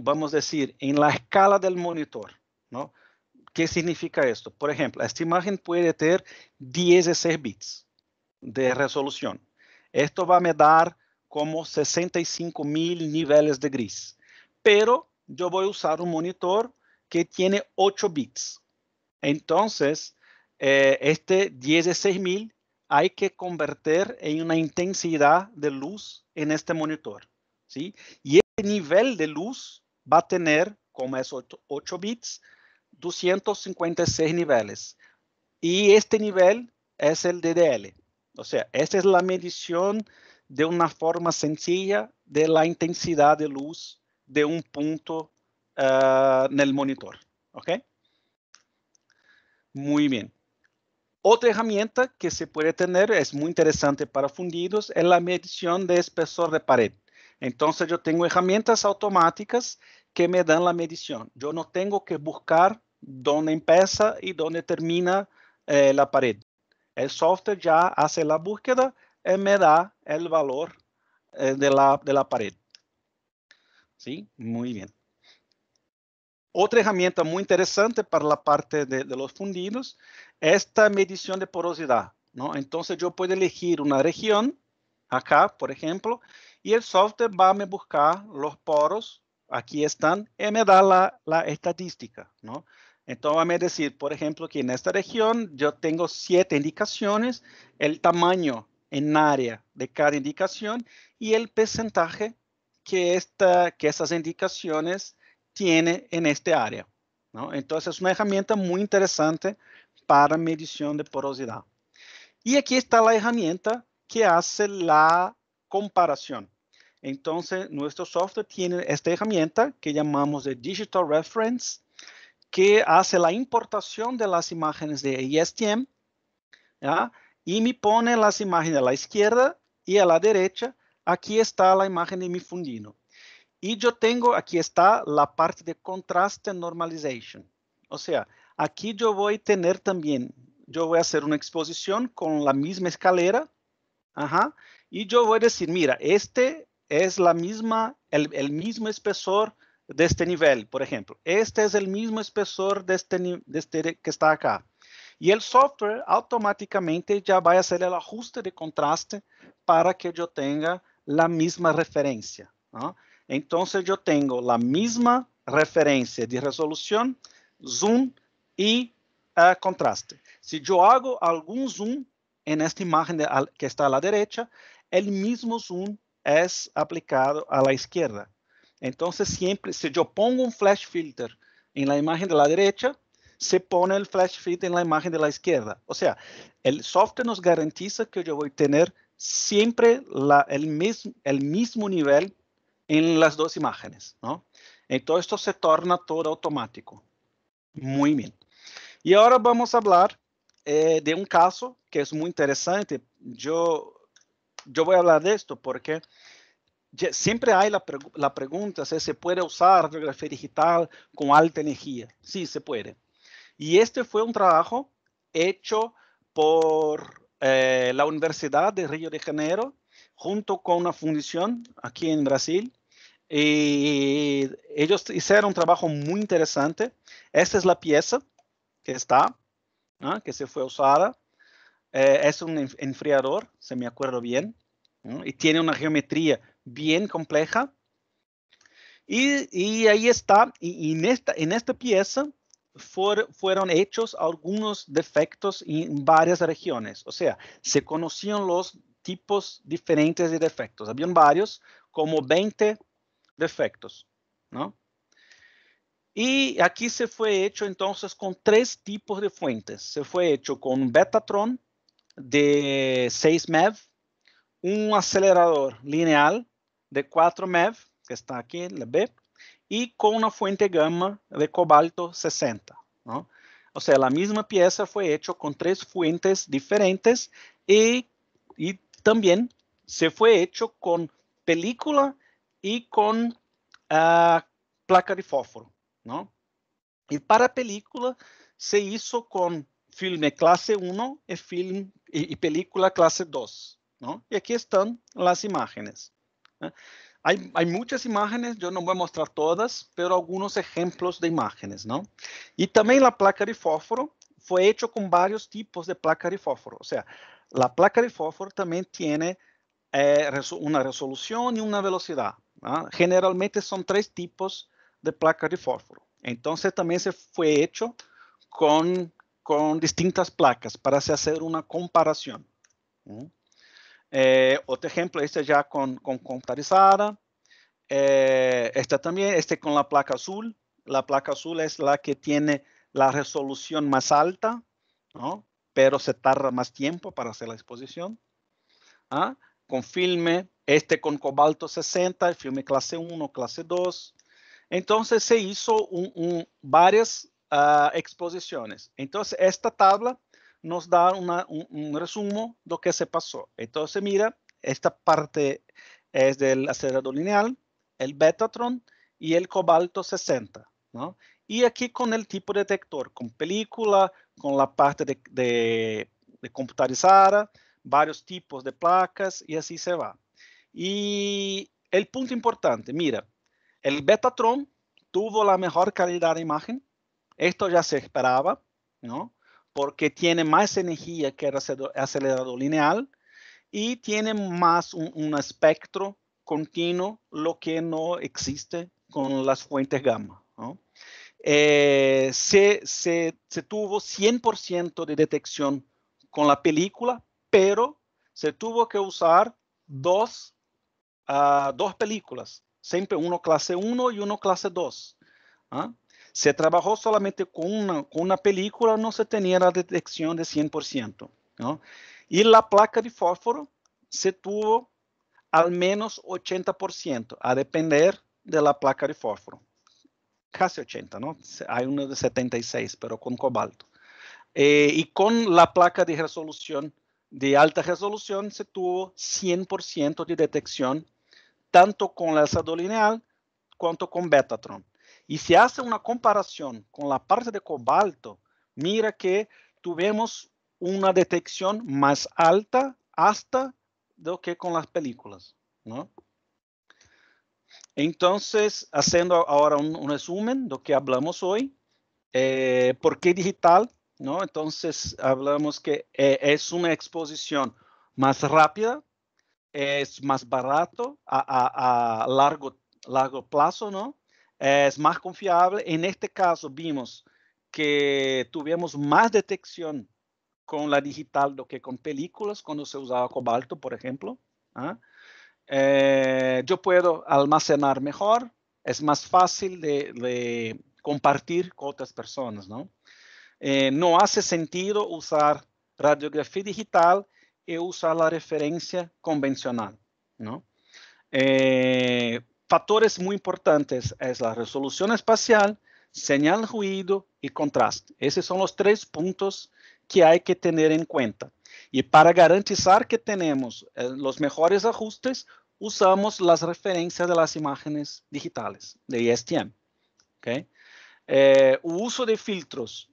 vamos a decir, en la escala del monitor, ¿no? ¿Qué significa esto? Por ejemplo, esta imagen puede tener 16 bits de resolución. Esto va a me dar como 65.000 niveles de gris. Pero yo voy a usar un monitor que tiene 8 bits. Entonces, este 16.000 hay que convertir en una intensidad de luz en este monitor, ¿sí? Y este nivel de luz va a tener, como es 8 bits, 256 niveles. Y este nivel es el DDL. O sea, esta es la medición de una forma sencilla de la intensidad de luz de un punto en el monitor. ¿Ok? Muy bien. Otra herramienta que se puede tener, es muy interesante para fundidos, es la medición de espesor de pared. Entonces yo tengo herramientas automáticas que me dan la medición. Yo no tengo que buscar dónde empieza y dónde termina la pared. El software ya hace la búsqueda y me da el valor de la pared. ¿Sí? Muy bien. Otra herramienta muy interesante para la parte de los fundidos, esta medición de porosidad, ¿no? Entonces yo puedo elegir una región, acá, por ejemplo, y el software va a me buscar los poros, aquí están, y me da la estadística, ¿no? Entonces va a me decir, por ejemplo, que en esta región yo tengo 7 indicaciones, el tamaño en área de cada indicación y el porcentaje que esas indicaciones tiene en este área, ¿no? Entonces es una herramienta muy interesante para medición de porosidad. Y aquí está la herramienta que hace la comparación. Entonces nuestro software tiene esta herramienta que llamamos de Digital Reference, que hace la importación de las imágenes de ISTM, ¿ya? Y me pone las imágenes a la izquierda y a la derecha. Aquí está la imagen de mi fundido. Y yo tengo, aquí está la parte de contraste normalization. O sea, aquí yo voy a tener también, yo voy a hacer una exposición con la misma escalera. Ajá, y yo voy a decir, mira, este es el mismo espesor de este nivel, por ejemplo. Este es el mismo espesor de este que está acá. Y el software automáticamente ya va a hacer el ajuste de contraste para que yo tenga la misma referencia, ¿no? Entonces yo tengo la misma referencia de resolución, zoom y contraste. Si yo hago algún zoom en esta imagen que está a la derecha, el mismo zoom es aplicado a la izquierda. Entonces, siempre, si yo pongo un flash filter en la imagen de la derecha, se pone el flash filter en la imagen de la izquierda. O sea, el software nos garantiza que yo voy a tener siempre el mismo nivel en las dos imágenes, ¿no? Entonces, esto se torna todo automático. Muy bien. Y ahora vamos a hablar de un caso que es muy interesante. Yo voy a hablar de esto porque siempre hay la pregunta si se puede usar radiografía digital con alta energía. Sí, se puede. Y este fue un trabajo hecho por la Universidad de Río de Janeiro, junto con una fundación aquí en Brasil. Y ellos hicieron un trabajo muy interesante. Esta es la pieza que está, ¿no? Que se fue usada. Es un enfriador, se me acuerdo bien, ¿no? Y tiene una geometría bien compleja. Y ahí está, y en esta pieza fueron hechos algunos defectos en varias regiones. O sea, se conocían los tipos diferentes de defectos. Habían varios, como 20 defectos, ¿no? Y aquí se fue hecho entonces con 3 tipos de fuentes. Se fue hecho con un Betatron de 6 MeV, un acelerador lineal de 4 MeV, que está aquí en la B, y con una fuente gamma de cobalto 60, ¿no? O sea, la misma pieza fue hecha con 3 fuentes diferentes y también se fue hecho con película y con placa de fósforo, ¿no? Y para película se hizo con filme clase 1 y película clase 2, ¿no? Y aquí están las imágenes, ¿no? Hay muchas imágenes, yo no voy a mostrar todas, pero algunos ejemplos de imágenes, ¿no? Y también la placa de fósforo fue hecho con varios tipos de placa de fósforo. O sea, la placa de fósforo también tiene una resolución y una velocidad, ¿no? Generalmente son 3 tipos de placa de fósforo. Entonces también se fue hecho con distintas placas para hacer una comparación. Otro ejemplo, este ya con computarizada. Esta también, con la placa azul. La placa azul es la que tiene la resolución más alta, ¿no? Pero se tarda más tiempo para hacer la exposición. ¿Ah? Con filme, con cobalto 60, el filme clase 1, clase 2. Entonces se hizo varias exposiciones. Entonces esta tabla nos da un resumen de lo que se pasó. Entonces mira, esta parte es del acelerador lineal, el Betatron y el cobalto 60, ¿no? Y aquí con el tipo de detector, con película, con la parte de computarizada, varios tipos de placas y así se va. Y el punto importante, mira, el Betatron tuvo la mejor calidad de imagen. Esto ya se esperaba, ¿no? Porque tiene más energía que el acelerador lineal y tiene más un espectro continuo, lo que no existe con las fuentes gamma, ¿no? Se tuvo 100% de detección con la película, pero se tuvo que usar dos películas, siempre uno clase 1 y uno clase 2. ¿Ah? Se trabajó solamente con una película, no se tenía la detección de 100%, ¿no? Y la placa de fósforo se tuvo al menos 80%, a depender de la placa de fósforo. Casi 80, ¿no? Hay uno de 76, pero con cobalto. Y con la placa de resolución, de alta resolución, se tuvo 100% de detección, tanto con el acelerador lineal quanto con Betatron. Y si hace una comparación con la parte de cobalto, mira que tuvimos una detección más alta hasta do que con las películas, ¿no? Entonces, haciendo ahora un resumen de lo que hablamos hoy, ¿por qué digital? ¿No? Entonces, hablamos que es una exposición más rápida, es más barato a largo plazo, ¿no? Es más confiable. En este caso vimos que tuvimos más detección con la digital do que con películas, cuando se usaba cobalto, por ejemplo. ¿Ah? Yo puedo almacenar mejor, es más fácil de compartir con otras personas, ¿no? No hace sentido usar radiografía digital y usar la referencia convencional, ¿no? Factores muy importantes es la resolución espacial, señal, ruido y contraste. Esos son los 3 puntos que hay que tener en cuenta. Y para garantizar que tenemos los mejores ajustes, usamos las referencias de las imágenes digitales de ESTM. ¿Okay? O uso de filtros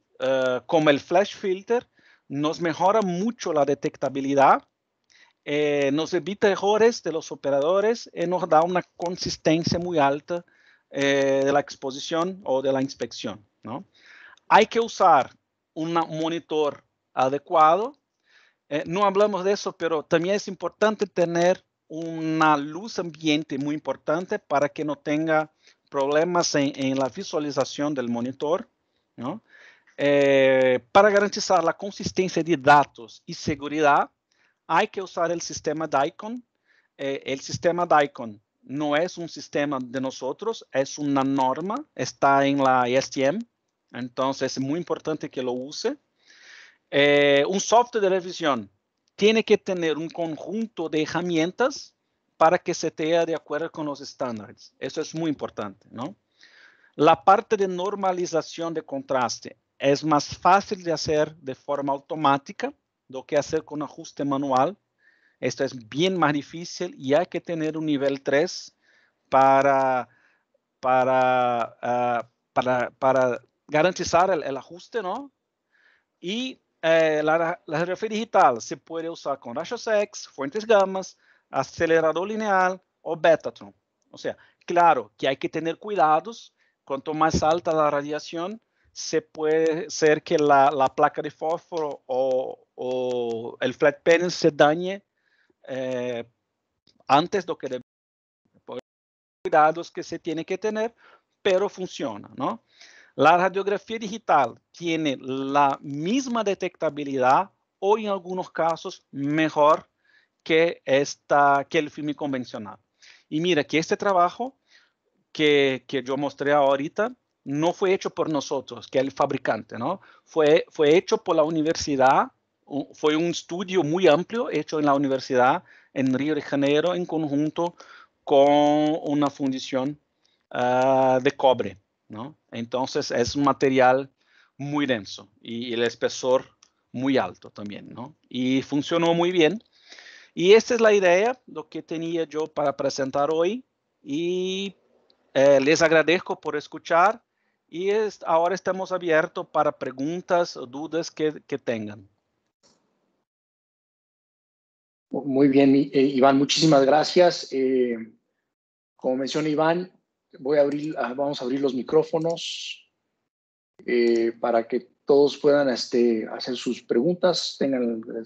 como el flash filter nos mejora mucho la detectabilidad, nos evita errores de los operadores y nos da una consistencia muy alta de la exposición o de la inspección, ¿no? Hay que usar un monitor adecuado. No hablamos de eso, pero también es importante tener una luz ambiente muy importante para que no tenga problemas en la visualización del monitor, ¿no? Para garantizar la consistencia de datos y seguridad, hay que usar el sistema DICOM. El sistema DICOM no es un sistema de nosotros, es una norma, está en la ESTM, entonces es muy importante que lo use. Un software de revisión tiene que tener un conjunto de herramientas para que se esté de acuerdo con los estándares. Eso es muy importante, ¿no? La parte de normalización de contraste es más fácil de hacer de forma automática do que hacer con ajuste manual. Esto es bien más difícil y hay que tener un nivel 3 para, para garantizar el ajuste, ¿no? Y la radiografía digital se puede usar con rayos X, fuentes gamas, acelerador lineal o Betatron. O sea, claro que hay que tener cuidados. Cuanto más alta la radiación, se puede ser que la placa de fósforo o el flat panel se dañe antes de que debe. Cuidados que se tiene que tener, pero funciona, ¿no? La radiografía digital tiene la misma detectabilidad o en algunos casos mejor que el filme convencional. Y mira que este trabajo que yo mostré ahorita no fue hecho por nosotros, que es el fabricante, ¿no? Fue hecho por la universidad, fue un estudio muy amplio hecho en la universidad en Río de Janeiro en conjunto con una fundición de cobre, ¿no? Entonces es un material muy denso y el espesor muy alto también, ¿no? Y funcionó muy bien. Y esta es la idea, lo que tenía yo para presentar hoy. Y les agradezco por escuchar y ahora estamos abiertos para preguntas o dudas que tengan. Muy bien, Iván, muchísimas gracias. Como menciona Iván, vamos a abrir los micrófonos para que todos puedan hacer sus preguntas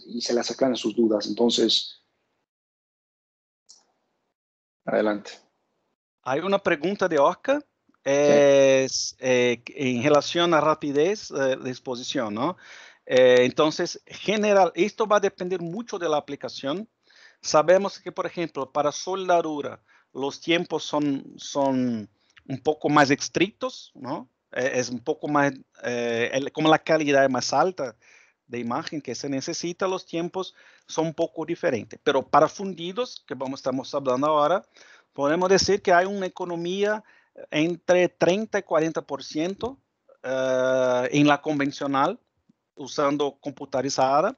y se las aclaren sus dudas. Entonces, adelante. Hay una pregunta de Oscar. En relación a rapidez de exposición, ¿no? Entonces, esto va a depender mucho de la aplicación. Sabemos que, por ejemplo, para soldadura, los tiempos son un poco más estrictos, ¿no? Es un poco más, como la calidad es más alta de imagen que se necesita, los tiempos son un poco diferentes. Pero para fundidos, que estamos hablando ahora, podemos decir que hay una economía entre 30 y 40% en la convencional, usando computarizada,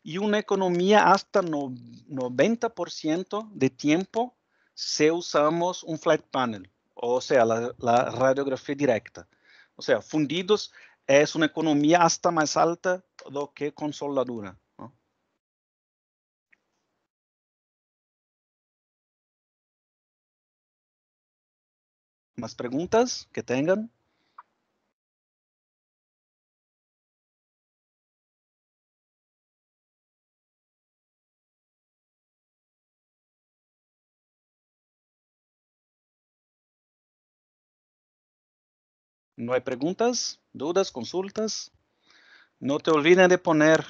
y una economía hasta 90% de tiempo si usamos un flat panel, o sea, la radiografía directa. O sea, fundidos es una economía hasta más alta do que con soldadura, ¿no? ¿Más preguntas que tengan? ¿No hay preguntas, dudas, consultas? No te olviden de poner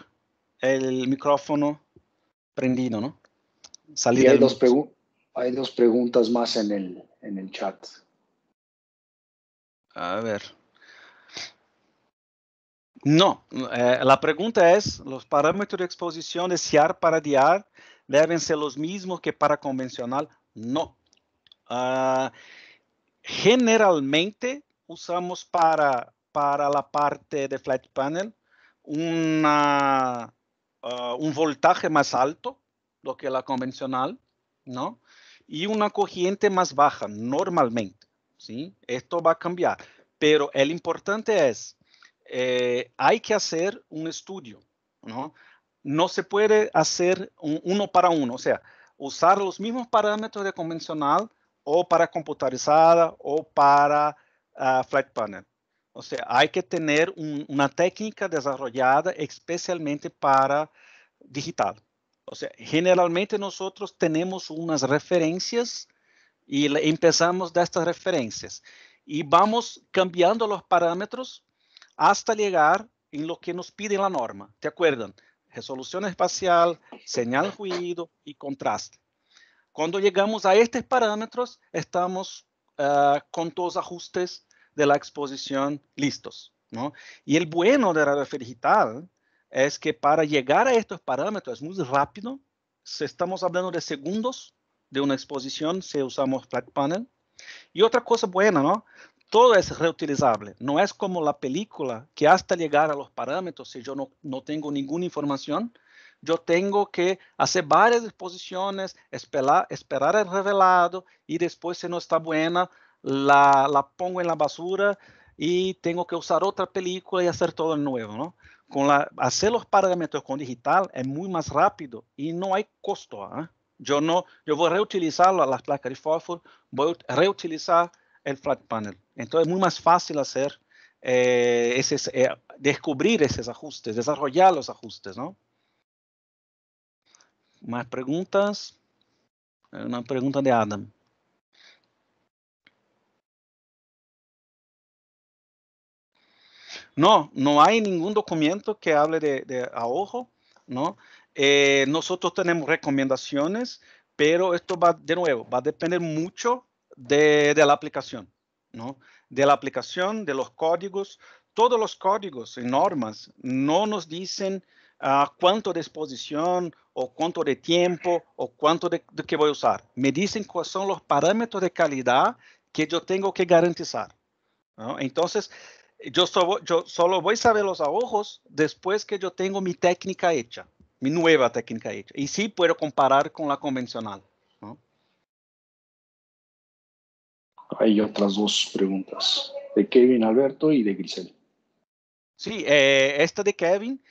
el micrófono prendido, ¿no? Salir Y del mute. hay dos preguntas más en el chat. A ver. No, la pregunta es, ¿los parámetros de exposición de CIAR para DIAR deben ser los mismos que para convencional? No. Generalmente usamos para la parte de flat panel un voltaje más alto lo que la convencional, ¿no? Y una corriente más baja normalmente, ¿sí? Esto va a cambiar, pero el importante es, hay que hacer un estudio, ¿no? No se puede hacer uno para uno, o sea, usar los mismos parámetros de convencional o para computarizada o para flat panel. O sea, hay que tener una técnica desarrollada especialmente para digital. O sea, generalmente nosotros tenemos unas referencias y empezamos de estas referencias y vamos cambiando los parámetros hasta llegar en lo que nos pide la norma. ¿Te acuerdan? Resolución espacial, señal ruido y contraste. Cuando llegamos a estos parámetros, estamos con todos los ajustes de la exposición listos, ¿no? Y el bueno de la radiografía digital es que para llegar a estos parámetros es muy rápido. Si estamos hablando de segundos de una exposición, si usamos flat panel. Y otra cosa buena, ¿no? Todo es reutilizable. No es como la película que hasta llegar a los parámetros, si yo no tengo ninguna información, yo tengo que hacer varias exposiciones, esperar el revelado y después, si no está buena, la pongo en la basura y tengo que usar otra película y hacer todo de nuevo, ¿no? Hacer los parámetros con digital es muy más rápido y no hay costo, ¿eh? Yo voy a reutilizar las placas de fósforo, voy a reutilizar el flat panel. Entonces es muy más fácil hacer descubrir esos ajustes, desarrollar los ajustes, ¿no? ¿Más preguntas? Una pregunta de Adam. No hay ningún documento que hable de ahorro, ¿no? Nosotros tenemos recomendaciones, pero esto va, de nuevo, va a depender mucho de la aplicación, ¿no? De la aplicación, de los códigos. Todos los códigos y normas no nos dicen cuánto de exposición o cuánto de tiempo o cuánto de que voy a usar. Me dicen cuáles son los parámetros de calidad que yo tengo que garantizar, ¿no? Entonces, yo solo voy a saber los ahorros después que yo tengo mi técnica hecha, mi nueva técnica hecha. Y sí puedo comparar con la convencional, ¿no? Hay otras dos preguntas, de Kevin Alberto y de Grisel. Sí, esta de Kevin,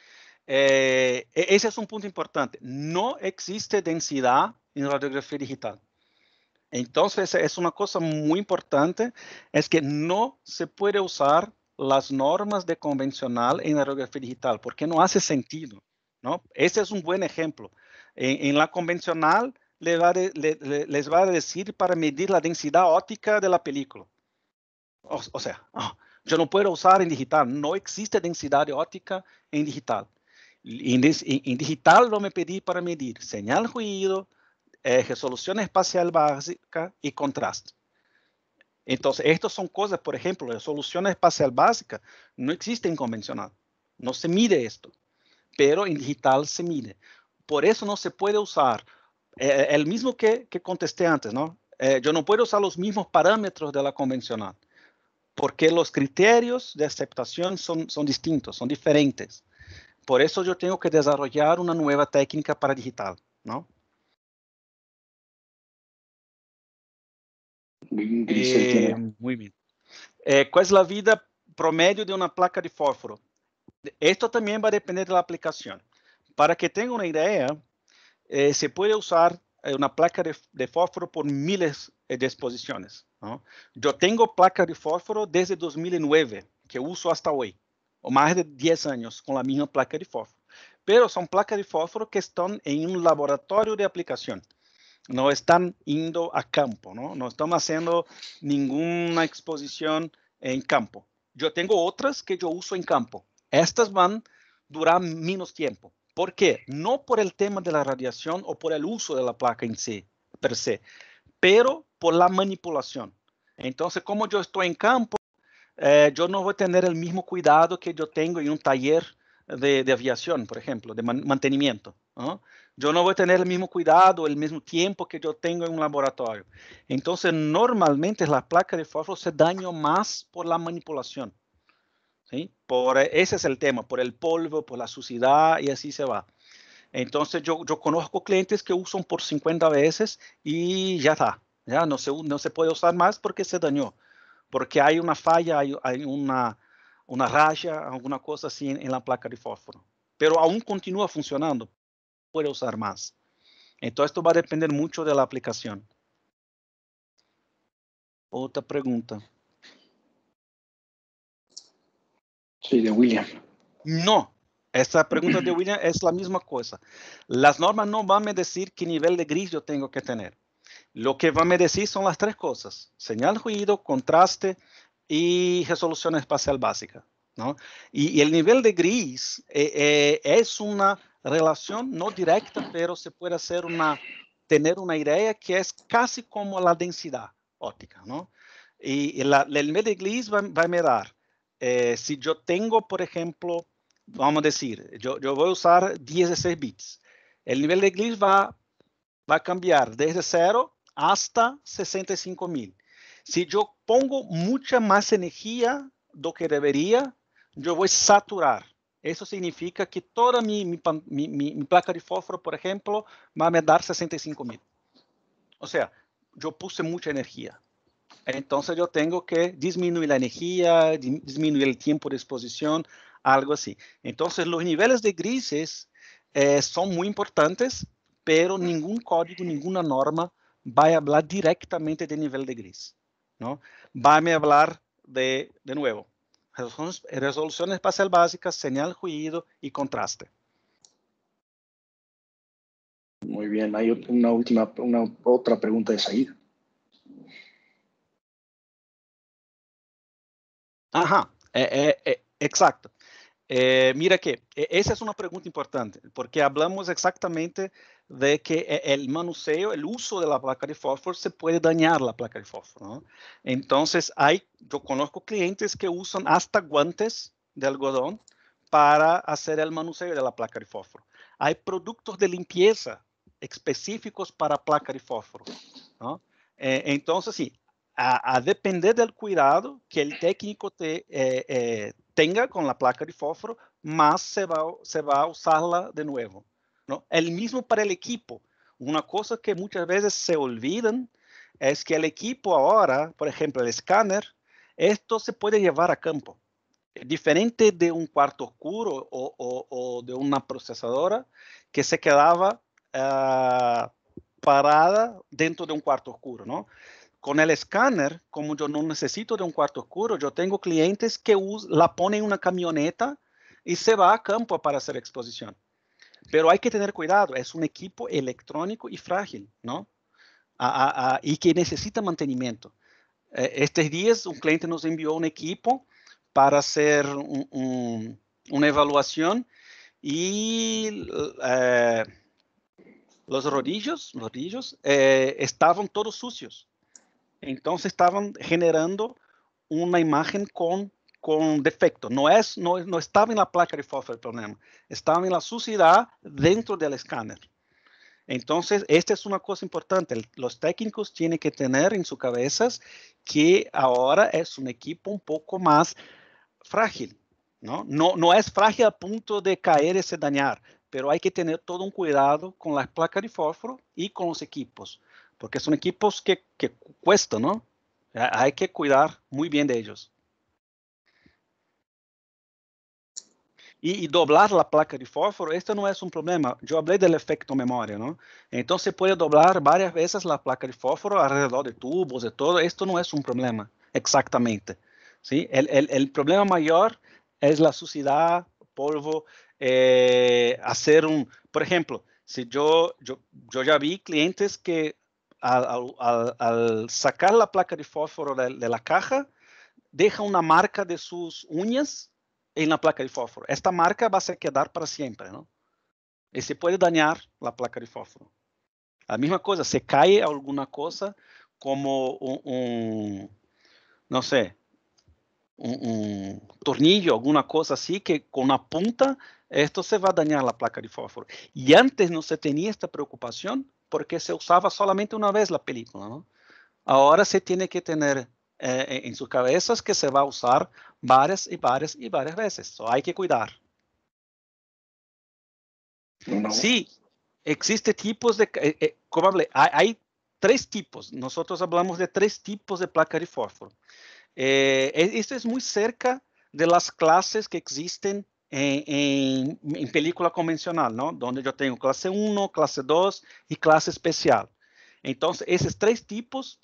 ese es un punto importante. No existe densidad en radiografía digital. Entonces, es una cosa muy importante, es que no se puede usar las normas de convencional en la radiografía digital, porque no hace sentido, ¿no? Ese es un buen ejemplo. En la convencional les va a decir para medir la densidad óptica de la película. O sea, yo no puedo usar en digital, no existe densidad óptica en digital. En digital lo me pedí para medir señal ruido, resolución espacial básica y contraste. Entonces, estas son cosas, por ejemplo, resolución espacial básica no existe en convencional. No se mide esto, pero en digital se mide. Por eso no se puede usar el mismo que contesté antes, ¿no? Yo no puedo usar los mismos parámetros de la convencional, porque los criterios de aceptación son distintos, son diferentes. Por eso yo tengo que desarrollar una nueva técnica para digital, ¿no? Grisel tiene. Muy bien. ¿Cuál es la vida promedio de una placa de fósforo? Esto también va a depender de la aplicación. Para que tengan una idea, se puede usar una placa de fósforo por miles de exposiciones, ¿no? Yo tengo placa de fósforo desde 2009, que uso hasta hoy, o más de 10 años con la misma placa de fósforo. Pero son placas de fósforo que están en un laboratorio de aplicación. No están yendo a campo, ¿no? No estamos haciendo ninguna exposición en campo. yo tengo otras que yo uso en campo. Estas van a durar menos tiempo. ¿Por qué? No por el tema de la radiación o por el uso de la placa en sí, per se, pero por la manipulación. Entonces, como yo estoy en campo, yo no voy a tener el mismo cuidado que yo tengo en un taller de aviación, por ejemplo, de mantenimiento, ¿no? Yo no voy a tener el mismo cuidado, el mismo tiempo que yo tengo en un laboratorio. Entonces, normalmente las placas de fósforo se dañan más por la manipulación, ¿sí? Ese es el tema, por el polvo, por la suciedad y así se va. Entonces, yo conozco clientes que usan por 50 veces y ya está. Ya no se puede usar más porque se dañó. Porque hay una falla, hay una raya, alguna cosa así en la placa de fósforo. Pero aún continúa funcionando, puede usar más. Entonces, esto va a depender mucho de la aplicación. Otra pregunta. Sí, de William. No, esta pregunta de William es la misma cosa. Las normas no van a decir qué nivel de gris yo tengo que tener. Lo que van a decir son las tres cosas: señal, ruido, contraste y resolución espacial básica, ¿no? Y el nivel de gris es una relación no directa, pero se puede tener una idea que es casi como la densidad óptica, ¿no? Y el nivel de gris va a mirar si yo tengo, por ejemplo, vamos a decir, yo voy a usar 16 bits. El nivel de gris va a cambiar desde 0 hasta 65.000. Si yo pongo mucha más energía do que debería, yo voy a saturar. Eso significa que toda mi placa de fósforo, por ejemplo, va a me dar 65.000. O sea, yo puse mucha energía. Entonces yo tengo que disminuir la energía, disminuir el tiempo de exposición, algo así. Entonces los niveles de grises son muy importantes, pero ningún código, ninguna norma va a hablar directamente de nivel de gris, ¿no? Va a hablar de nuevo, resolución espacial básica, señal, ruido y contraste. Muy bien, hay otra pregunta de Said. Ajá, exacto. Mira que esa es una pregunta importante, porque hablamos exactamente de que el manoseo, el uso de la placa de fósforo se puede dañar la placa de fósforo, ¿no? Entonces, yo conozco clientes que usan hasta guantes de algodón para hacer el manoseo de la placa de fósforo. Hay productos de limpieza específicos para placa de fósforo, ¿no? Entonces, sí, a depender del cuidado que el técnico tenga con la placa de fósforo, más se va a usarla de nuevo, ¿no? El mismo para el equipo. Una cosa que muchas veces se olvidan es que el equipo ahora, por ejemplo, el escáner, esto se puede llevar a campo. Diferente de un cuarto oscuro o de una procesadora que se quedaba parada dentro de un cuarto oscuro, ¿no? Con el escáner, como yo no necesito de un cuarto oscuro, yo tengo clientes que la ponen en una camioneta y se va a campo para hacer exposición. Pero hay que tener cuidado, es un equipo electrónico y frágil, ¿no? Y que necesita mantenimiento. Estos días un cliente nos envió un equipo para hacer una evaluación y los rodillos estaban todos sucios. Entonces estaban generando una imagen con defecto. No estaba en la placa de fósforo el problema, estaba en la suciedad dentro del escáner. Entonces, esta es una cosa importante. Los técnicos tienen que tener en sus cabezas que ahora es un equipo un poco más frágil, ¿no? No es frágil a punto de caer y se dañar, pero hay que tener todo un cuidado con las placas de fósforo y con los equipos, porque son equipos que cuestan, ¿no? Hay que cuidar muy bien de ellos. Y doblar la placa de fósforo, esto no es un problema. Yo hablé del efecto memoria, ¿no? Entonces se puede doblar varias veces la placa de fósforo alrededor de tubos, de todo. Esto no es un problema, exactamente. ¿Sí? El problema mayor es la suciedad, polvo, por ejemplo, si yo ya vi clientes que al sacar la placa de fósforo de la caja, deja una marca de sus uñas en la placa de fósforo. Esta marca va a se quedar para siempre, ¿no? Y se puede dañar la placa de fósforo. La misma cosa, se cae alguna cosa como no sé, un tornillo, alguna cosa así, que con una punta, esto se va a dañar la placa de fósforo. Y antes no se tenía esta preocupación porque se usaba solamente una vez la película, ¿no? Ahora se tiene que tener en sus cabezas que se va a usar varias y varias y varias veces. So, hay que cuidar. No. Sí, existe tipos de, como hablé, hay 3 tipos. Nosotros hablamos de 3 tipos de placa de fósforo. Esto es muy cerca de las clases que existen en película convencional, ¿no? Donde yo tengo clase 1, clase 2 y clase especial. Entonces, esos 3 tipos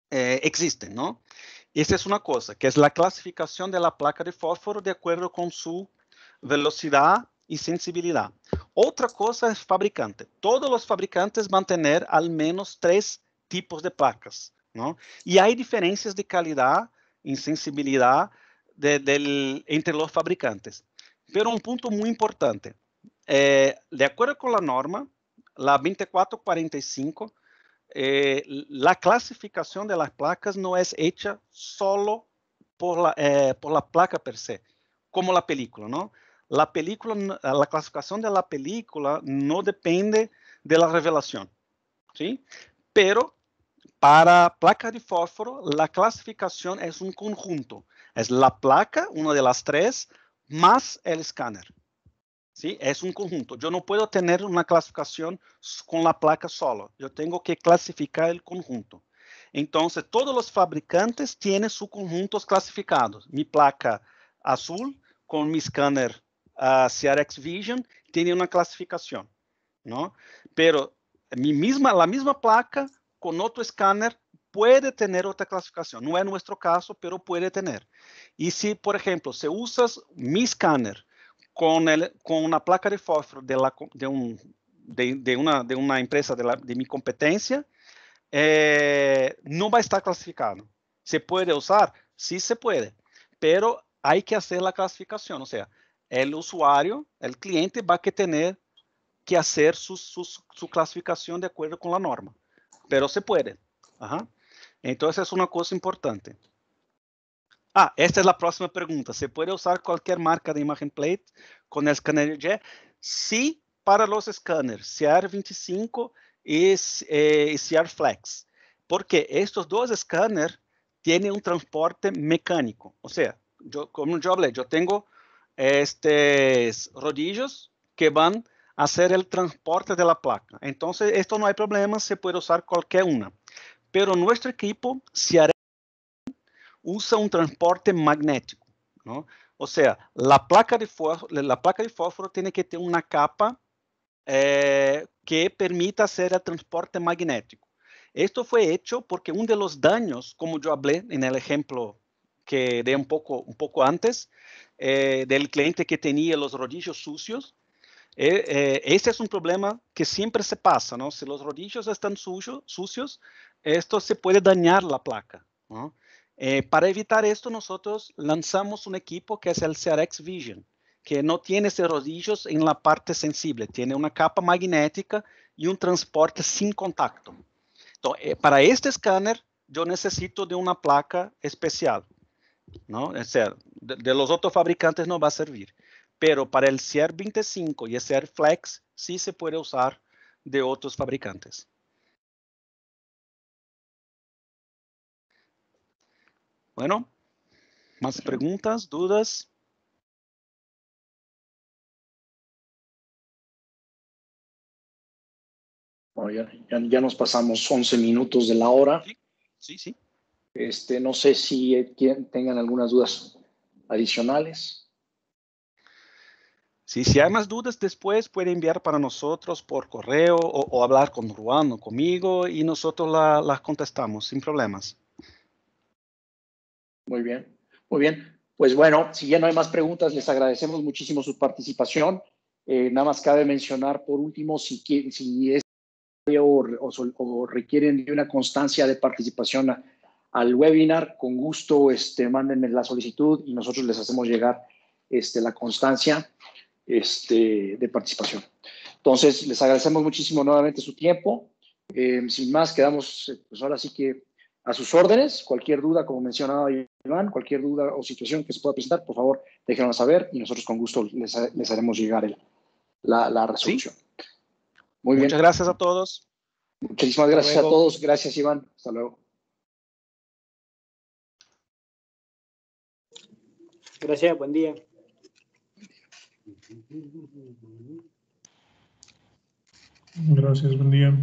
existen, ¿no? Esa es una cosa, que es la clasificación de la placa de fósforo de acuerdo con su velocidad y sensibilidad. Otra cosa es fabricante. Todos los fabricantes van a tener al menos 3 tipos de placas, ¿no? Y hay diferencias de calidad y sensibilidad entre los fabricantes. Pero un punto muy importante, de acuerdo con la norma, la 2445, la clasificación de las placas no es hecha solo por la placa per se, como la película, ¿no? La clasificación de la película no depende de la revelación, ¿sí? Pero para placa de fósforo, la clasificación es un conjunto. Es la placa, una de las 3, más el escáner. ¿Sí? Es un conjunto. Yo no puedo tener una clasificación con la placa solo. Yo tengo que clasificar el conjunto. Entonces, todos los fabricantes tienen sus conjuntos clasificados. Mi placa azul con mi escáner CRX Vision tiene una clasificación, ¿no? Pero la misma placa con otro escáner puede tener otra clasificación. No es nuestro caso, pero puede tener. Y si, por ejemplo, se usa mi escáner con una placa de fósforo de una empresa de mi competencia, no va a estar clasificado. ¿Se puede usar? Sí se puede, pero hay que hacer la clasificación. O sea, el usuario, el cliente va a tener que hacer su clasificación de acuerdo con la norma, pero se puede. Ajá. Entonces es una cosa importante. Esta es la próxima pregunta. ¿Se puede usar cualquier marca de imagen plate con el escáner J? Sí, para los escáneres CR25 y CR Flex, porque estos dos escáneres tienen un transporte mecánico. O sea, como yo hablé, yo tengo estos rodillos que van a hacer el transporte de la placa. Entonces, esto no hay problema, se puede usar cualquier una. Pero nuestro equipo CR usa un transporte magnético, ¿no? O sea, la placa de fósforo tiene que tener una capa que permita hacer el transporte magnético. Esto fue hecho porque uno de los daños, como yo hablé en el ejemplo que di un poco antes, del cliente que tenía los rodillos sucios, este es un problema que siempre se pasa, ¿no? Si los rodillos están sucios, esto se puede dañar la placa, ¿no? Para evitar esto, nosotros lanzamos un equipo que es el CRX Vision, que no tiene esos rodillos en la parte sensible, tiene una capa magnética y un transporte sin contacto. Entonces, para este escáner, yo necesito de una placa especial, ¿no? O sea, de los otros fabricantes no va a servir. Pero para el CR25 y el CR Flex sí se puede usar de otros fabricantes. Bueno, ¿más preguntas, dudas? No, ya nos pasamos 11 minutos de la hora. Sí. No sé si tengan algunas dudas adicionales. Sí, si hay más dudas después, puede enviar para nosotros por correo o hablar con Juan o conmigo y nosotros las contestamos sin problemas. Muy bien, muy bien. Pues bueno, si ya no hay más preguntas, les agradecemos muchísimo su participación. Nada más cabe mencionar por último, si es o requieren de una constancia de participación al webinar, con gusto mándenme la solicitud y nosotros les hacemos llegar la constancia de participación. Entonces, les agradecemos muchísimo nuevamente su tiempo. Sin más, quedamos pues ahora sí que a sus órdenes. Cualquier duda, como mencionaba Iván, cualquier duda o situación que se pueda presentar, por favor, déjenos saber y nosotros con gusto les haremos llegar la resolución. ¿Sí? Muy bien. Muchas gracias a todos. Muchísimas gracias a todos. Gracias, Iván. Hasta luego. Gracias, buen día. Gracias, buen día.